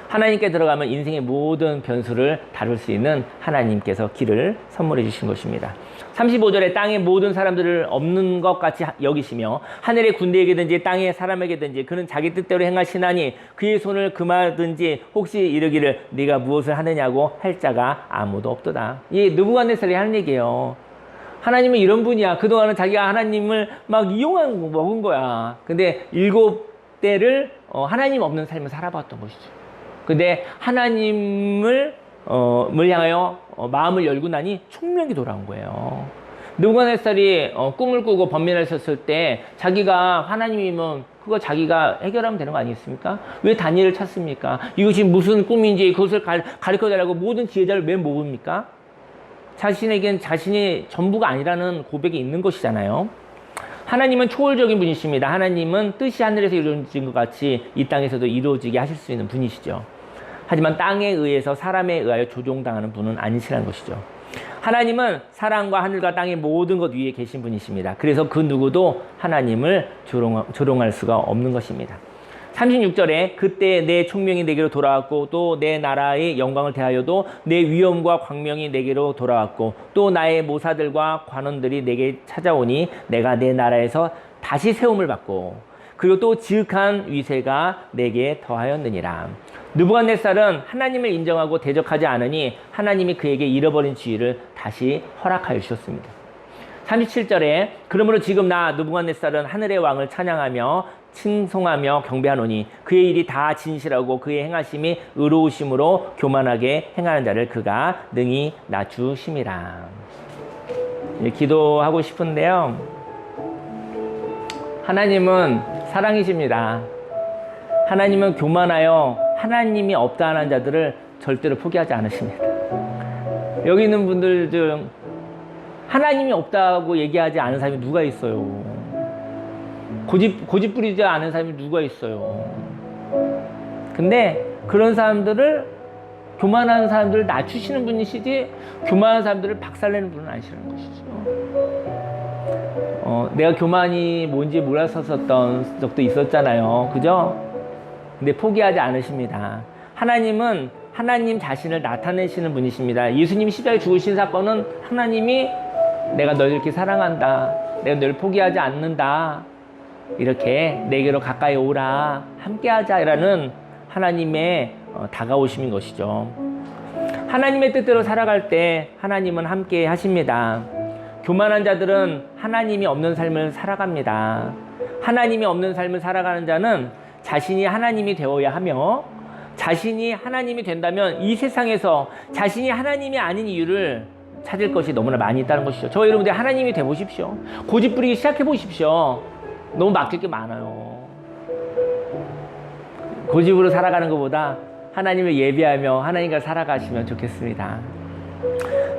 하나님께 들어가면 인생의 모든 변수를 다룰 수 있는 하나님께서 길을 선물해 주신 것입니다. 35절에 땅의 모든 사람들을 없는 것 같이 여기시며 하늘의 군대에게든지 땅의 사람에게든지 그는 자기 뜻대로 행하시나니 그의 손을 금하든지 혹시 이르기를 네가 무엇을 하느냐고 할 자가 아무도 없도다. 이 느부갓네살이 하는 얘기예요. 하나님은 이런 분이야. 그동안은 자기가 하나님을 막 이용하고 먹은 거야. 근데 7대를 하나님 없는 삶을 살아봤던 것이죠. 근데 하나님을 향하여 마음을 열고 나니 총명이 돌아온 거예요. 느부갓네살이 꿈을 꾸고 번민하셨을 때 자기가 하나님이면 그거 자기가 해결하면 되는 거 아니겠습니까? 왜 다니엘을 찾습니까? 이것이 무슨 꿈인지 그것을 가르쳐달라고 모든 지혜자를 왜 모읍니까? 자신에겐 자신이 전부가 아니라는 고백이 있는 것이잖아요. 하나님은 초월적인 분이십니다. 하나님은 뜻이 하늘에서 이루어진 것 같이 이 땅에서도 이루어지게 하실 수 있는 분이시죠. 하지만 땅에 의해서 사람에 의하여 조종당하는 분은 아니시라는 것이죠. 하나님은 사랑과 하늘과 땅의 모든 것 위에 계신 분이십니다. 그래서 그 누구도 하나님을 조롱할 수가 없는 것입니다. 36절에 그때 내 총명이 내게로 돌아왔고 또 내 나라의 영광을 대하여도 내 위엄과 광명이 내게로 돌아왔고 또 나의 모사들과 관원들이 내게 찾아오니 내가 내 나라에서 다시 세움을 받고 그리고 또 지극한 위세가 내게 더하였느니라. 느부갓네살은 하나님을 인정하고 대적하지 않으니 하나님이 그에게 잃어버린 지위를 다시 허락하여 주셨습니다. 37절에 그러므로 지금 나 느부갓네살은 하늘의 왕을 찬양하며 칭송하며 경배하노니 그의 일이 다 진실하고 그의 행하심이 의로우심으로 교만하게 행하는 자를 그가 능히 낮추심이라. 기도하고 싶은데요. 하나님은 사랑이십니다. 하나님은 교만하여 하나님이 없다 하는 자들을 절대로 포기하지 않으십니다. 여기 있는 분들 중 하나님이 없다고 얘기하지 않은 사람이 누가 있어요? 고집 부리지 않은 사람이 누가 있어요? 근데 그런 사람들을, 교만한 사람들을 낮추시는 분이시지 교만한 사람들을 박살내는 분은 아니시라는 것이죠. 내가 교만이 뭔지 몰랐었던 적도 있었잖아요. 그죠? 근데 포기하지 않으십니다. 하나님은 하나님 자신을 나타내시는 분이십니다. 예수님이 십자가에 죽으신 사건은 하나님이 내가 너희를 이렇게 사랑한다, 내가 너희를 포기하지 않는다, 이렇게 내게로 가까이 오라, 함께하자라는 하나님의 다가오심인 것이죠. 하나님의 뜻대로 살아갈 때 하나님은 함께 하십니다. 교만한 자들은 하나님이 없는 삶을 살아갑니다. 하나님이 없는 삶을 살아가는 자는 자신이 하나님이 되어야 하며, 자신이 하나님이 된다면 이 세상에서 자신이 하나님이 아닌 이유를 찾을 것이 너무나 많이 있다는 것이죠. 저 여러분들 하나님이 돼 보십시오. 고집 부리기 시작해 보십시오. 너무 맡길 게 많아요. 고집으로 살아가는 것보다 하나님을 예배하며 하나님과 살아가시면 좋겠습니다.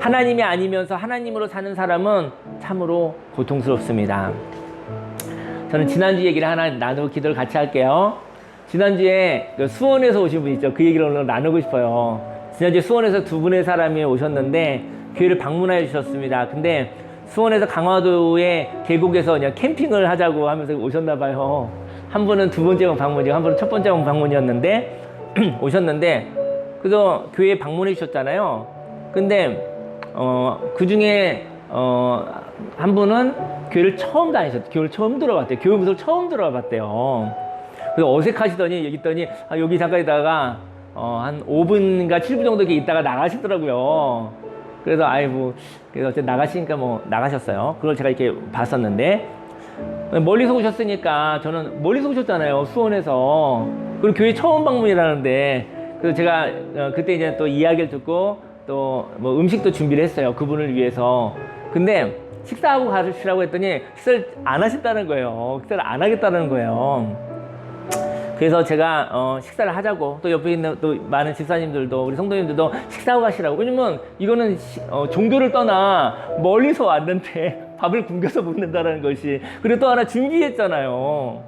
하나님이 아니면서 하나님으로 사는 사람은 참으로 고통스럽습니다. 저는 지난주 얘기를 하나 나누고 기도를 같이 할게요. 지난주에 수원에서 오신 분 있죠. 그 얘기를 오늘 나누고 싶어요. 지난주에 수원에서 두 분의 사람이 오셨는데 교회를 방문해 주셨습니다. 근데 수원에서 강화도의 계곡에서 그냥 캠핑을 하자고 하면서 오셨나 봐요. 한 분은 두 번째 방문이고 한 분은 첫 번째 방문이었는데 오셨는데, 그래서 교회에 방문해 주셨잖아요. 근데 그 중에 한 분은 교회를 처음 다니셨대요. 교회를 처음 들어봤대요. 교회 무술 처음 들어봤대요. 그래서 어색하시더니 여기 있더니 여기 잠깐 있다가 한 5분인가 7분 정도 이렇게 있다가 나가시더라고요. 그래서 그래서 어쨌든 나가시니까 나가셨어요. 그걸 제가 이렇게 봤었는데, 멀리서 오셨으니까, 저는 멀리서 오셨잖아요. 수원에서. 그리고 교회 처음 방문이라는데, 그래서 제가 그때 이제 또 이야기를 듣고 또 음식도 준비를 했어요. 그분을 위해서. 근데 식사하고 가시라고 했더니 식사를 안 하셨다는 거예요. 식사를 안 하겠다는 거예요. 그래서 제가 식사를 하자고, 또 옆에 있는 또 많은 집사님들도, 우리 성도님들도 식사하고 가시라고. 왜냐면 이거는 종교를 떠나 멀리서 왔는데 밥을 굶겨서 먹는다는 것이, 그리고 또 하나 준비했잖아요.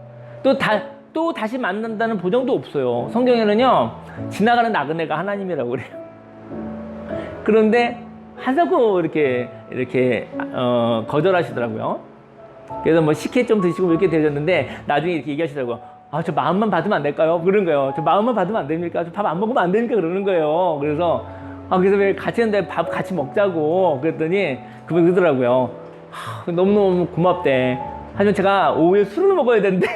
또 다시 만난다는 보장도 없어요. 성경에는요, 지나가는 나그네가 하나님이라고 그래요. 그런데 하자고 이렇게 거절하시더라고요. 그래서 식혜 좀 드시고 이렇게 되셨는데, 나중에 이렇게 얘기하시더라고요. 저 마음만 받으면 안 될까요? 그런 거예요. 저 마음만 받으면 안 됩니까? 저 밥 안 먹으면 안 됩니까? 그러는 거예요. 그래서 왜 같이 했는데 밥 같이 먹자고 그랬더니 그분이 그러더라고요. 너무너무 고맙대. 하지만 제가 오후에 술을 먹어야 되는데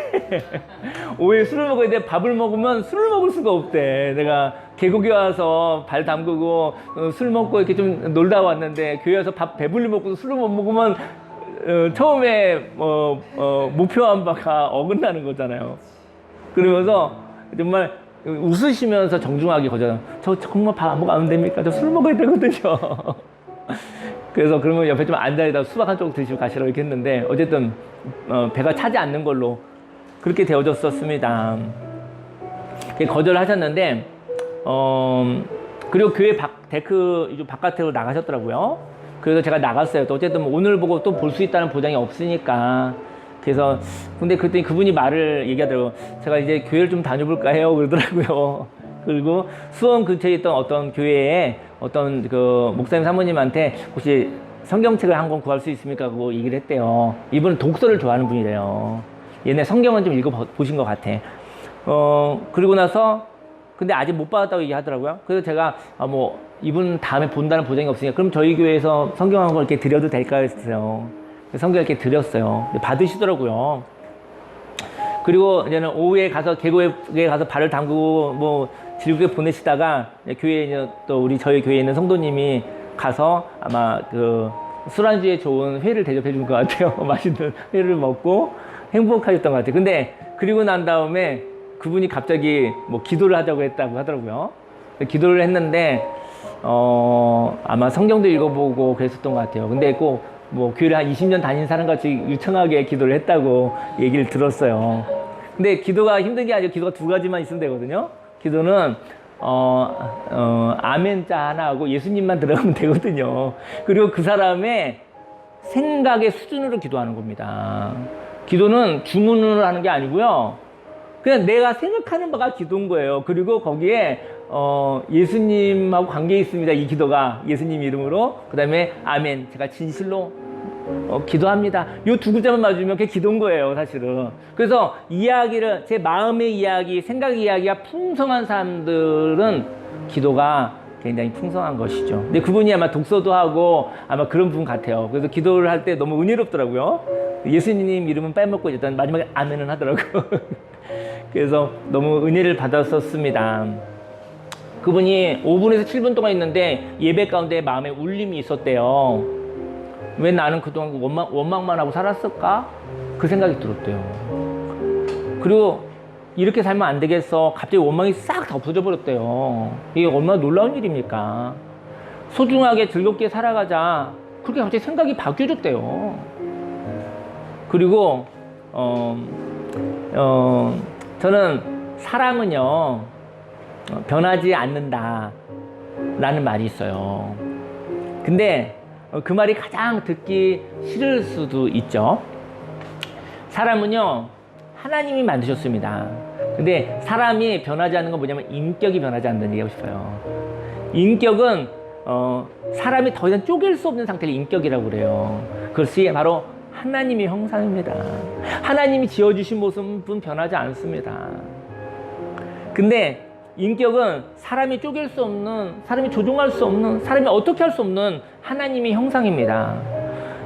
오후에 술을 먹어야 돼. 밥을 먹으면 술을 먹을 수가 없대. 내가 계곡에 와서 발 담그고 술 먹고 이렇게 좀 놀다 왔는데, 교회 와서 밥 배불리 먹고 술을 못 먹으면 처음에 목표한 바가 어긋나는 거잖아요. 그러면서 정말 웃으시면서 정중하게 거절해요. 저 정말 밥 안 먹으면 안 됩니까? 저 술 먹어야 되거든요. 그래서 그러면 옆에 좀 앉아있다가 수박 한 쪽 드시고 가시라고 이렇게 했는데, 어쨌든 배가 차지 않는 걸로 그렇게 되어졌었습니다. 거절하셨는데, 그리고 교회 데크 바깥으로 나가셨더라고요. 그래서 제가 나갔어요. 또 어쨌든 오늘 보고 또 볼 수 있다는 보장이 없으니까. 그래서 근데 그때 그분이 말을 얘기하더라고요. 제가 이제 교회를 좀 다녀볼까 해요. 그러더라고요. 그리고 수원 근처에 있던 어떤 교회에 어떤 그 목사님 사모님한테 혹시 성경책을 한 권 구할 수 있습니까? 하고 얘기를 했대요. 이분은 독서를 좋아하는 분이래요. 얘네 성경은 좀 읽어보신 것 같아. 그리고 나서 근데 아직 못 받았다고 얘기하더라고요. 그래서 제가 뭐 이분 다음에 본다는 보장이 없으니까 그럼 저희 교회에서 성경 한 권 이렇게 드려도 될까 했어요. 성경 이렇게 드렸어요. 받으시더라고요. 그리고 이제는 오후에 가서 계곡에 가서 발을 담그고 뭐 즐겁게 보내시다가 교회에 또 저희 교회에 있는 성도님이 가서 아마 그 술안주에 좋은 회를 대접해 준 것 같아요. 맛있는 회를 먹고 행복하셨던 것 같아요. 근데 그리고 난 다음에 그분이 갑자기 뭐 기도를 하자고 했다고 하더라고요. 기도를 했는데 아마 성경도 읽어보고 그랬었던 것 같아요. 근데 꼭 뭐 교회를 한 20년 다닌 사람같이 유창하게 기도를 했다고 얘기를 들었어요. 근데 기도가 힘든 게 아니고 기도가 두 가지만 있으면 되거든요. 기도는 아멘자 하나 하고 예수님만 들어가면 되거든요. 그리고 그 사람의 생각의 수준으로 기도하는 겁니다. 기도는 주문으로 하는 게 아니고요. 그냥 내가 생각하는 바가 기도인 거예요. 그리고 거기에 예수님하고 관계 있습니다. 이 기도가 예수님 이름으로. 그 다음에 아멘. 제가 진실로 기도합니다. 이 두 글자만 맞으면 그게 기도인 거예요, 사실은. 그래서 이야기를 제 마음의 이야기, 생각 이야기가 풍성한 사람들은 기도가 굉장히 풍성한 것이죠. 근데 그분이 아마 독서도 하고 아마 그런 분 같아요. 그래서 기도를 할 때 너무 은혜롭더라고요. 예수님 이름은 빼먹고 일단 마지막에 아멘은 하더라고요. 그래서 너무 은혜를 받았었습니다. 그분이 5분에서 7분 동안 있는데 예배 가운데 마음에 울림이 있었대요. 왜 나는 그동안 원망만 하고 살았을까? 그 생각이 들었대요. 그리고 이렇게 살면 안 되겠어. 갑자기 원망이 싹 다 없어져 버렸대요. 이게 얼마나 놀라운 일입니까? 소중하게 즐겁게 살아가자. 그렇게 갑자기 생각이 바뀌어졌대요. 그리고 저는 사람은요 변하지 않는다 라는 말이 있어요. 근데 그 말이 가장 듣기 싫을 수도 있죠. 사람은요 하나님이 만드셨습니다. 근데 사람이 변하지 않는 건 뭐냐면 인격이 변하지 않는다는 얘기하고 싶어요. 인격은 사람이 더 이상 쪼갤 수 없는 상태를 인격이라고 그래요. 그것이 바로 하나님의 형상입니다. 하나님이 지어주신 모습은 변하지 않습니다. 근데 인격은 사람이 쪼갤 수 없는, 사람이 조종할 수 없는, 사람이 어떻게 할 수 없는 하나님의 형상입니다.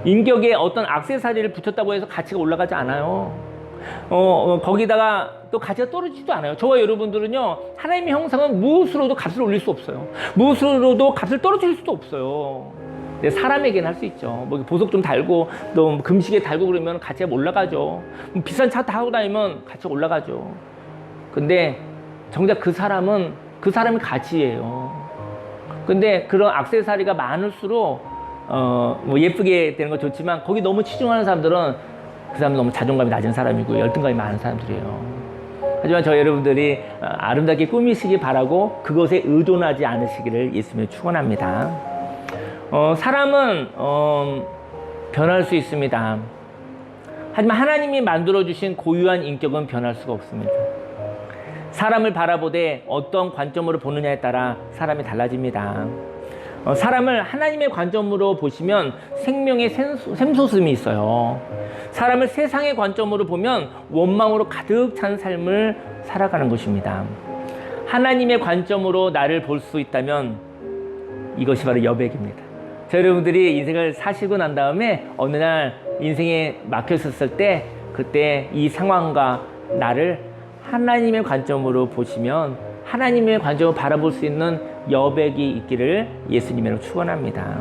인격에 어떤 액세서리를 붙였다고 해서 가치가 올라가지 않아요. 거기다가 또 가치가 떨어지지도 않아요. 저와 여러분들은요, 하나님의 형상은 무엇으로도 값을 올릴 수 없어요. 무엇으로도 값을 떨어뜨릴 수도 없어요. 사람에게는 할 수 있죠. 뭐 보석 좀 달고 또 금시계 달고 그러면 가치가 올라가죠. 비싼 차 타고 다니면 가치가 올라가죠. 근데 정작 그 사람이 가치예요. 근데 그런 액세서리가 많을수록 뭐 예쁘게 되는 건 좋지만 거기 너무 치중하는 사람들은 그 사람은 너무 자존감이 낮은 사람이고 열등감이 많은 사람들이에요. 하지만 저희 여러분들이 아름답게 꾸미시기 바라고 그것에 의존하지 않으시기를 예수님이 축원합니다. 사람은 변할 수 있습니다. 하지만 하나님이 만들어주신 고유한 인격은 변할 수가 없습니다. 사람을 바라보되 어떤 관점으로 보느냐에 따라 사람이 달라집니다. 사람을 하나님의 관점으로 보시면 생명의 샘솟음이 있어요. 사람을 세상의 관점으로 보면 원망으로 가득 찬 삶을 살아가는 것입니다. 하나님의 관점으로 나를 볼 수 있다면 이것이 바로 여백입니다. 여러분들이 인생을 사시고 난 다음에 어느 날 인생에 막혔었을 때 그때 이 상황과 나를 하나님의 관점으로 보시면 하나님의 관점으로 바라볼 수 있는 여백이 있기를 예수님으로 축원합니다.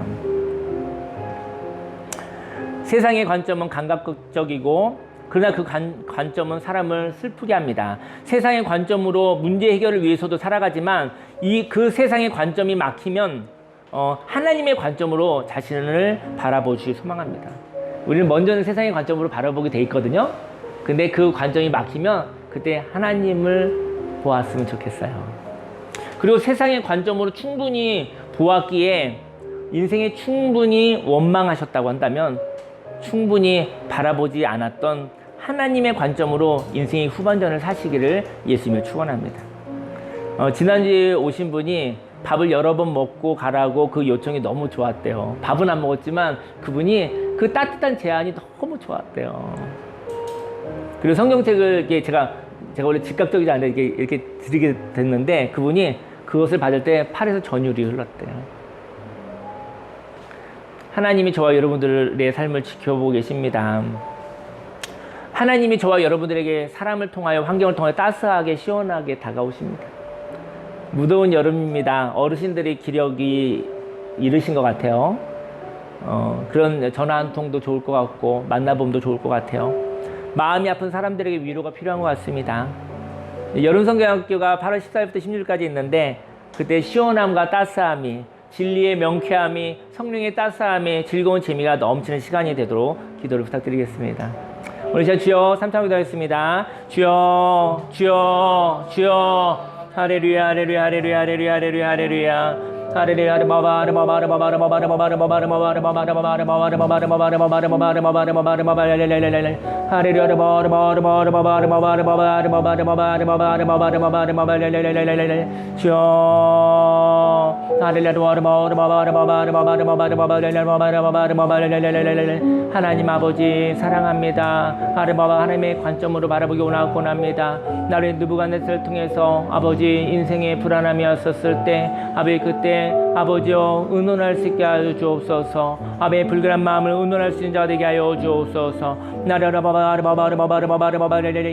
세상의 관점은 감각적이고 그러나 그 관점은 사람을 슬프게 합니다. 세상의 관점으로 문제 해결을 위해서도 살아가지만 그 세상의 관점이 막히면 하나님의 관점으로 자신을 바라보시기 소망합니다. 우리는 먼저는 세상의 관점으로 바라보게 돼 있거든요. 근데 그 관점이 막히면 그때 하나님을 보았으면 좋겠어요. 그리고 세상의 관점으로 충분히 보았기에 인생에 충분히 원망하셨다고 한다면 충분히 바라보지 않았던 하나님의 관점으로 인생의 후반전을 사시기를 예수님을 축원합니다. 지난주에 오신 분이 밥을 여러 번 먹고 가라고 그 요청이 너무 좋았대요. 밥은 안 먹었지만 그분이 그 따뜻한 제안이 너무 좋았대요. 그리고 성경책을 이렇게 제가 원래 즉각적이지 않은데 이렇게 드리게 됐는데 그분이 그것을 받을 때 팔에서 전율이 흘렀대요. 하나님이 저와 여러분들의 삶을 지켜보고 계십니다. 하나님이 저와 여러분들에게 사람을 통하여 환경을 통하여 따스하게 시원하게 다가오십니다. 무더운 여름입니다. 어르신들의 기력이 이르신 것 같아요. 그런 전화 한 통도 좋을 것 같고 만나봄도 좋을 것 같아요. 마음이 아픈 사람들에게 위로가 필요한 것 같습니다. 여름성경학교가 8월 14일부터 16일까지 있는데 그때 시원함과 따스함이 진리의 명쾌함이 성령의 따스함이 즐거운 재미가 넘치는 시간이 되도록 기도를 부탁드리겠습니다. 오늘 시간 주여 3차 기도하겠습니다. 주여 주여 주여 할렐루야 할렐루야 할렐루야 할렐루야 할렐루야 할렐루야 할렐루야 하나님 아버지 사랑합니다. 하나님의 관점으로 바라보기 원합니다. 나를 느부갓네살을 통해서 아버지 인생의 불안함이었을 때 아버지 그때 아버지여 의논할 수 있게 하여 주옵소서. 아버지의 불길한 마음을 의논할 수 있는 자가 되게 하여 주옵소서. 나를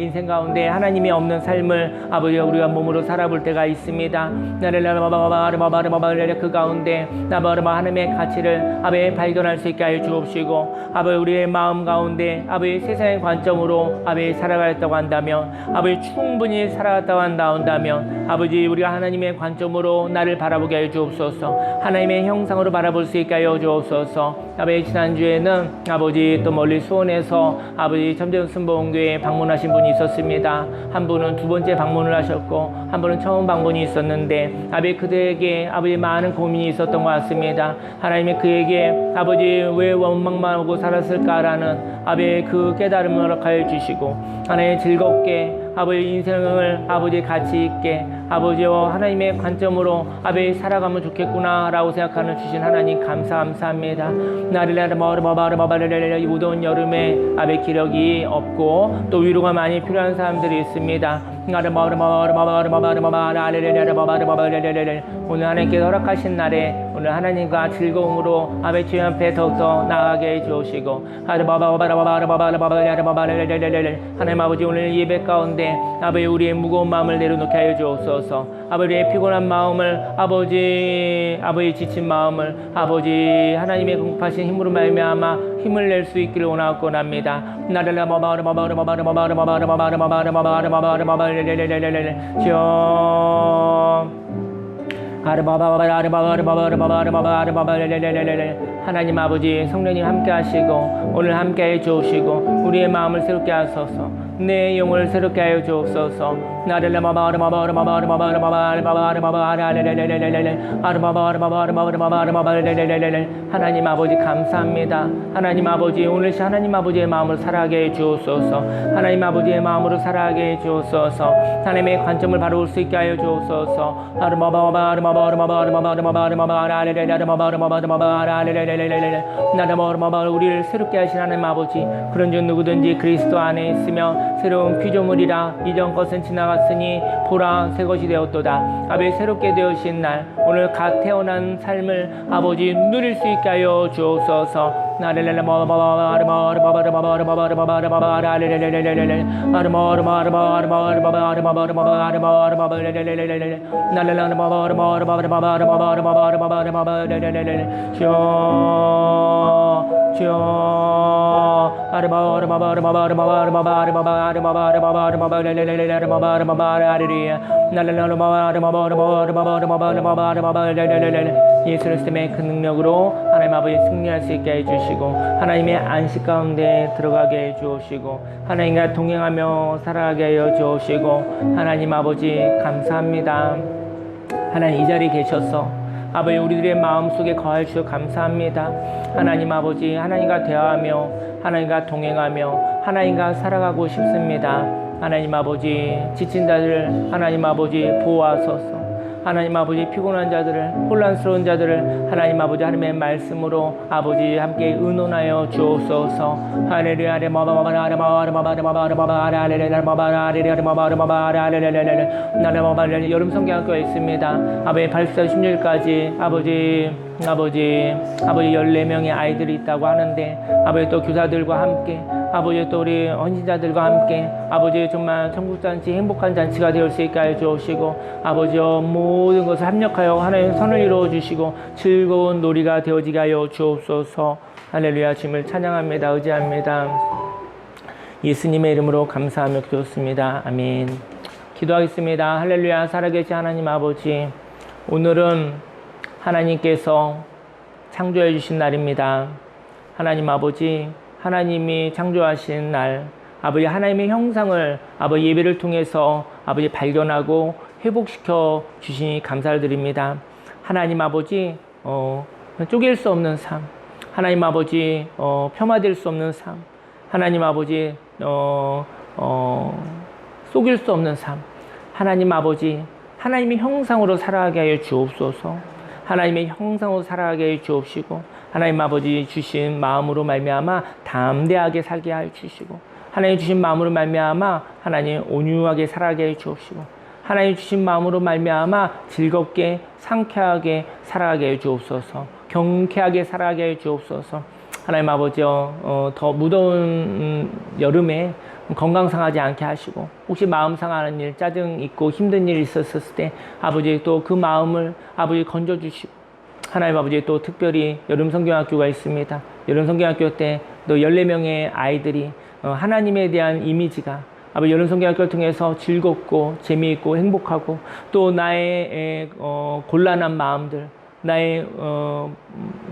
인생 가운데 하나님이 없는 삶을 아버지가 우리가 몸으로 살아볼 때가 있습니다. 나를 그 가운데 하나님의 가치를 아버지 발견할 수 있게 하여 주옵시고 아버지 우리의 마음 가운데 아버지 세상의 관점으로 아버지 살아가겠다고 한다면 아버지 충분히 살아갔다고 한다면 아버지 우리가 하나님의 관점으로 나를 바라보게 하여 주옵소서. 하나님의 형상으로 바라볼 수 있게 하여 주옵소서. 아버지 지난주에는 아버지 또 멀리 수원에서 아버지 점재순복음교회에 방문하신 분이 있었습니다. 한 분은 두 번째 방문을 하셨고 한 분은 처음 방문이 있었는데 아버지 그들에게 아버지 많은 고민이 있었던 것 같습니다. 하나님이 그에게 아버지 왜 원망만 하고 살았을까라는 아버지 그 깨달음을 허락하여 주시고 하나님 즐겁게 아버지 인생을 아버지 가치 있게 아버지와 하나님의 관점으로 아버지 살아가면 좋겠구나 라고 생각하는 주신 하나님 감사합니다. 이 무더운 여름에 아버지 기력이 없고 또 위로가 많이 필요한 사람들이 있습니다. 오늘 하나님께서 허락하신 날에 오늘 하나님과 즐거움으로 아버지 주님 앞에 더욱더 나아가게 해주시고 하나님 아버지 오늘 예배 가운데 아버지 우리의 무거운 마음을 내려놓게 하여 주옵소서. 아버지의 피곤한 마음을 아버지 지친 마음을 아버지 하나님의 공급하신 힘으로 말미암아 힘을 낼 수 있기를 원하옵고납니다. 하나님 아버지 성령님 함께 하시고 오늘 함께 해 주시고 우리의 마음을 새롭게 하소서. 내 영혼을 새롭게 하여 주옵소서. 하나님 아버지 감사합니다. 하나님 아버지 오늘 하나님 아버지의 마음을 살아가게 해 주옵소서. 하나님 아버지의 마음으로 살아가게 해 주옵소서. 하나님의 관점을 바라볼 수 있게 하여 주옵소서. 우리를 새롭게 하신 하나님 아버지 그런 중 누구든지 그리스도 안에 있으며 새로운 피조물이라 이전 것은 지나갔으니 보라 새 것이 되었도다. 아버지 새롭게 되어신 날 오늘 갓 태어난 삶을 아버지 누릴 수 있게 하여 주옵소서. 예수 그리스도의 그 능력으로 하나님 아버지 승리할 수 있게 해주시고 하나님의 안식 가운데 들어가게 해주시고 하나님과 동행하며 살아가게 하여 주시고 하나님 아버지 감사합니다. 하나님 이 자리에 계셔서 아버지 우리들의 마음속에 거하여 주셔서 감사합니다. 하나님 아버지 하나님과 대화하며 하나님과 동행하며 하나님과 살아가고 싶습니다. 하나님 아버지 지친 자들을 하나님 아버지 보호하소서. 하나님 아버지 피곤한 자들을 혼란스러운 자들을 하나님 아버지 하나님의 말씀으로 아버지 함께 의논하여 주옵소서. 할렐루야. 여름 성경학교에 있습니다. 아버지 84, 16일까지 아버지 14명의 아이들이 있다고 하는데 아버지 또 교사들과 함께 아버지 또 우리 헌신자들과 함께 아버지 정말 천국잔치 행복한 잔치가 되을 수 있게 하여 주옵시고 아버지 모든 것을 합력하여 하나님의 선을 이루어 주시고 즐거운 놀이가 되어지게 하여 주옵소서. 할렐루야. 주님을 찬양합니다. 의지합니다. 예수님의 이름으로 감사하며 기도했습니다. 아멘. 기도하겠습니다. 할렐루야. 살아계신 하나님 아버지, 오늘은 하나님께서 창조해 주신 날입니다. 하나님 아버지, 하나님이 창조하신 날, 아버지 하나님의 형상을 아버지 예배를 통해서 아버지 발견하고 회복시켜 주시니 감사를 드립니다. 하나님 아버지 쪼갤 수 없는 삶, 하나님 아버지 폄하될 수 없는 삶, 하나님 아버지 속일 수 없는 삶, 하나님 아버지 하나님의 형상으로 살아가게 하여 주옵소서. 하나님의 형상으로 살아가게 하여 주옵시고 하나님 아버지 주신 마음으로 말미암아 담대하게 살게 하여 주시고 하나님 주신 마음으로 말미암아 하나님 온유하게 살아가게 하여 주옵시고 하나님 주신 마음으로 말미암아 즐겁게 상쾌하게 살아가게 하여 주옵소서. 경쾌하게 살아가게 하여 주옵소서. 하나님 아버지 더 무더운 여름에 건강 상하지 않게 하시고 혹시 마음 상하는 일, 짜증 있고 힘든 일이 있었을 때 아버지 또 그 마음을 아버지 건져주시고 하나님 아버지 또 특별히 여름 성경학교가 있습니다. 여름 성경학교 때 또 14명의 아이들이 하나님에 대한 이미지가 아버지 여름 성경학교를 통해서 즐겁고 재미있고 행복하고 또 나의 곤란한 마음들, 나의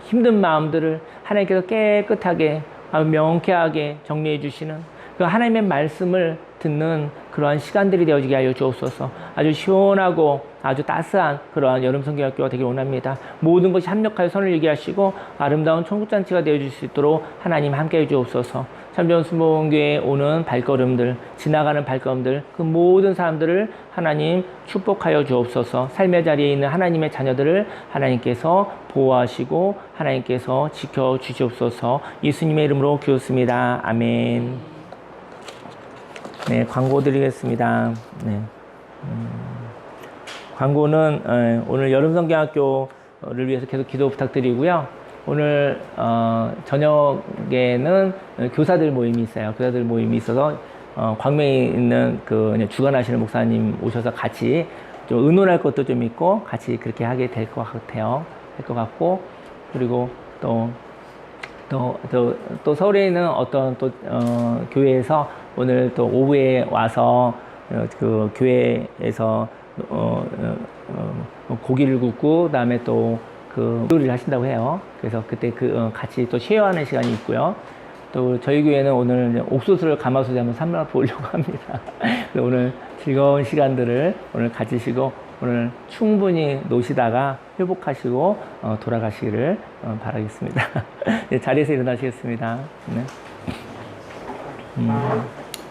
힘든 마음들을 하나님께서 깨끗하게 명쾌하게 정리해 주시는 그 하나님의 말씀을 듣는 그러한 시간들이 되어지게 하여 주옵소서. 아주 시원하고 아주 따스한 그러한 여름 성경학교가 되길 원합니다. 모든 것이 합력하여 선을 이루게 하시고 아름다운 천국잔치가 되어줄 수 있도록 하나님 함께해 주옵소서. 참전 수목원교회에 오는 발걸음들, 지나가는 발걸음들, 그 모든 사람들을 하나님 축복하여 주옵소서. 삶의 자리에 있는 하나님의 자녀들을 하나님께서 보호하시고 하나님께서 지켜주시옵소서. 예수님의 이름으로 기도했습니다. 아멘. 네, 광고 드리겠습니다. 네. 광고는 오늘 여름성경학교를 위해서 계속 기도 부탁드리고요. 오늘 저녁에는 교사들 모임이 있어요. 교사들 모임이 있어서 광명에 있는 그 주관하시는 목사님 오셔서 같이 좀 의논할 것도 좀 있고 같이 그렇게 하게 될 것 같아요. 될 것 같고 그리고 또 서울에 있는 어떤 교회에서 오늘 또 오후에 와서 그 교회에서 고기를 굽고 그다음에 또 그 요리를 하신다고 해요. 그래서 그때 같이 또 쉐어하는 시간이 있고요. 또 저희 교회는 오늘 옥수수를 가마솥에 한번 삶아 보려고 합니다. 오늘 즐거운 시간들을 오늘 가지시고 오늘 충분히 노시다가 회복하시고 돌아가시기를 바라겠습니다. 네, 자리에서 일어나시겠습니다. 네.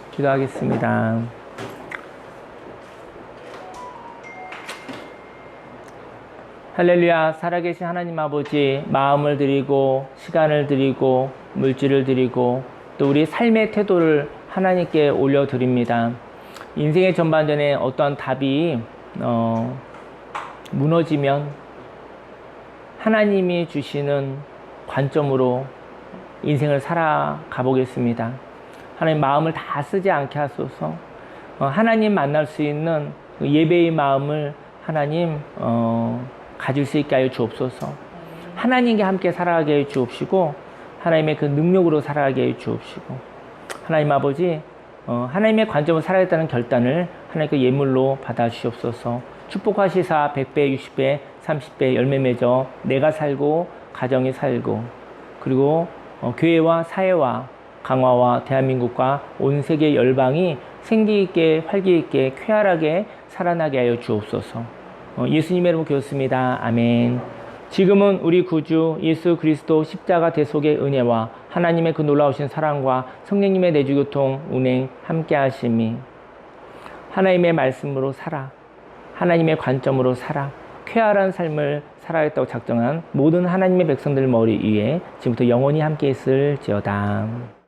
기도하겠습니다. 할렐루야. 살아계신 하나님 아버지, 마음을 드리고 시간을 드리고 물질을 드리고 또 우리 삶의 태도를 하나님께 올려드립니다. 인생의 전반전에 어떠한 답이 무너지면 하나님이 주시는 관점으로 인생을 살아가 보겠습니다. 하나님 마음을 다 쓰지 않게 하소서. 하나님 만날 수 있는 예배의 마음을 하나님 가질 수 있게 하여 주옵소서. 하나님과 함께 살아가게 하여 주옵시고 하나님의 그 능력으로 살아가게 하여 주옵시고 하나님 아버지 하나님의 관점으로 살아가겠다는 결단을 하나님께 예물로 받아 주시옵소서. 축복하시사 100배, 60배, 30배 열매 맺어 내가 살고 가정이 살고 그리고 교회와 사회와 강화와 대한민국과 온 세계 열방이 생기 있게 활기 있게 쾌활하게 살아나게 하여 주옵소서. 예수님의 이름으로 기도했습니다. 아멘. 지금은 우리 구주 예수 그리스도 십자가 대속의 은혜와 하나님의 그 놀라우신 사랑과 성령님의 내주교통 운행 함께 하심이 하나님의 말씀으로 살아 하나님의 관점으로 살아 쾌활한 삶을 살아야겠다고 작정한 모든 하나님의 백성들 머리 위에 지금부터 영원히 함께 있을지어다.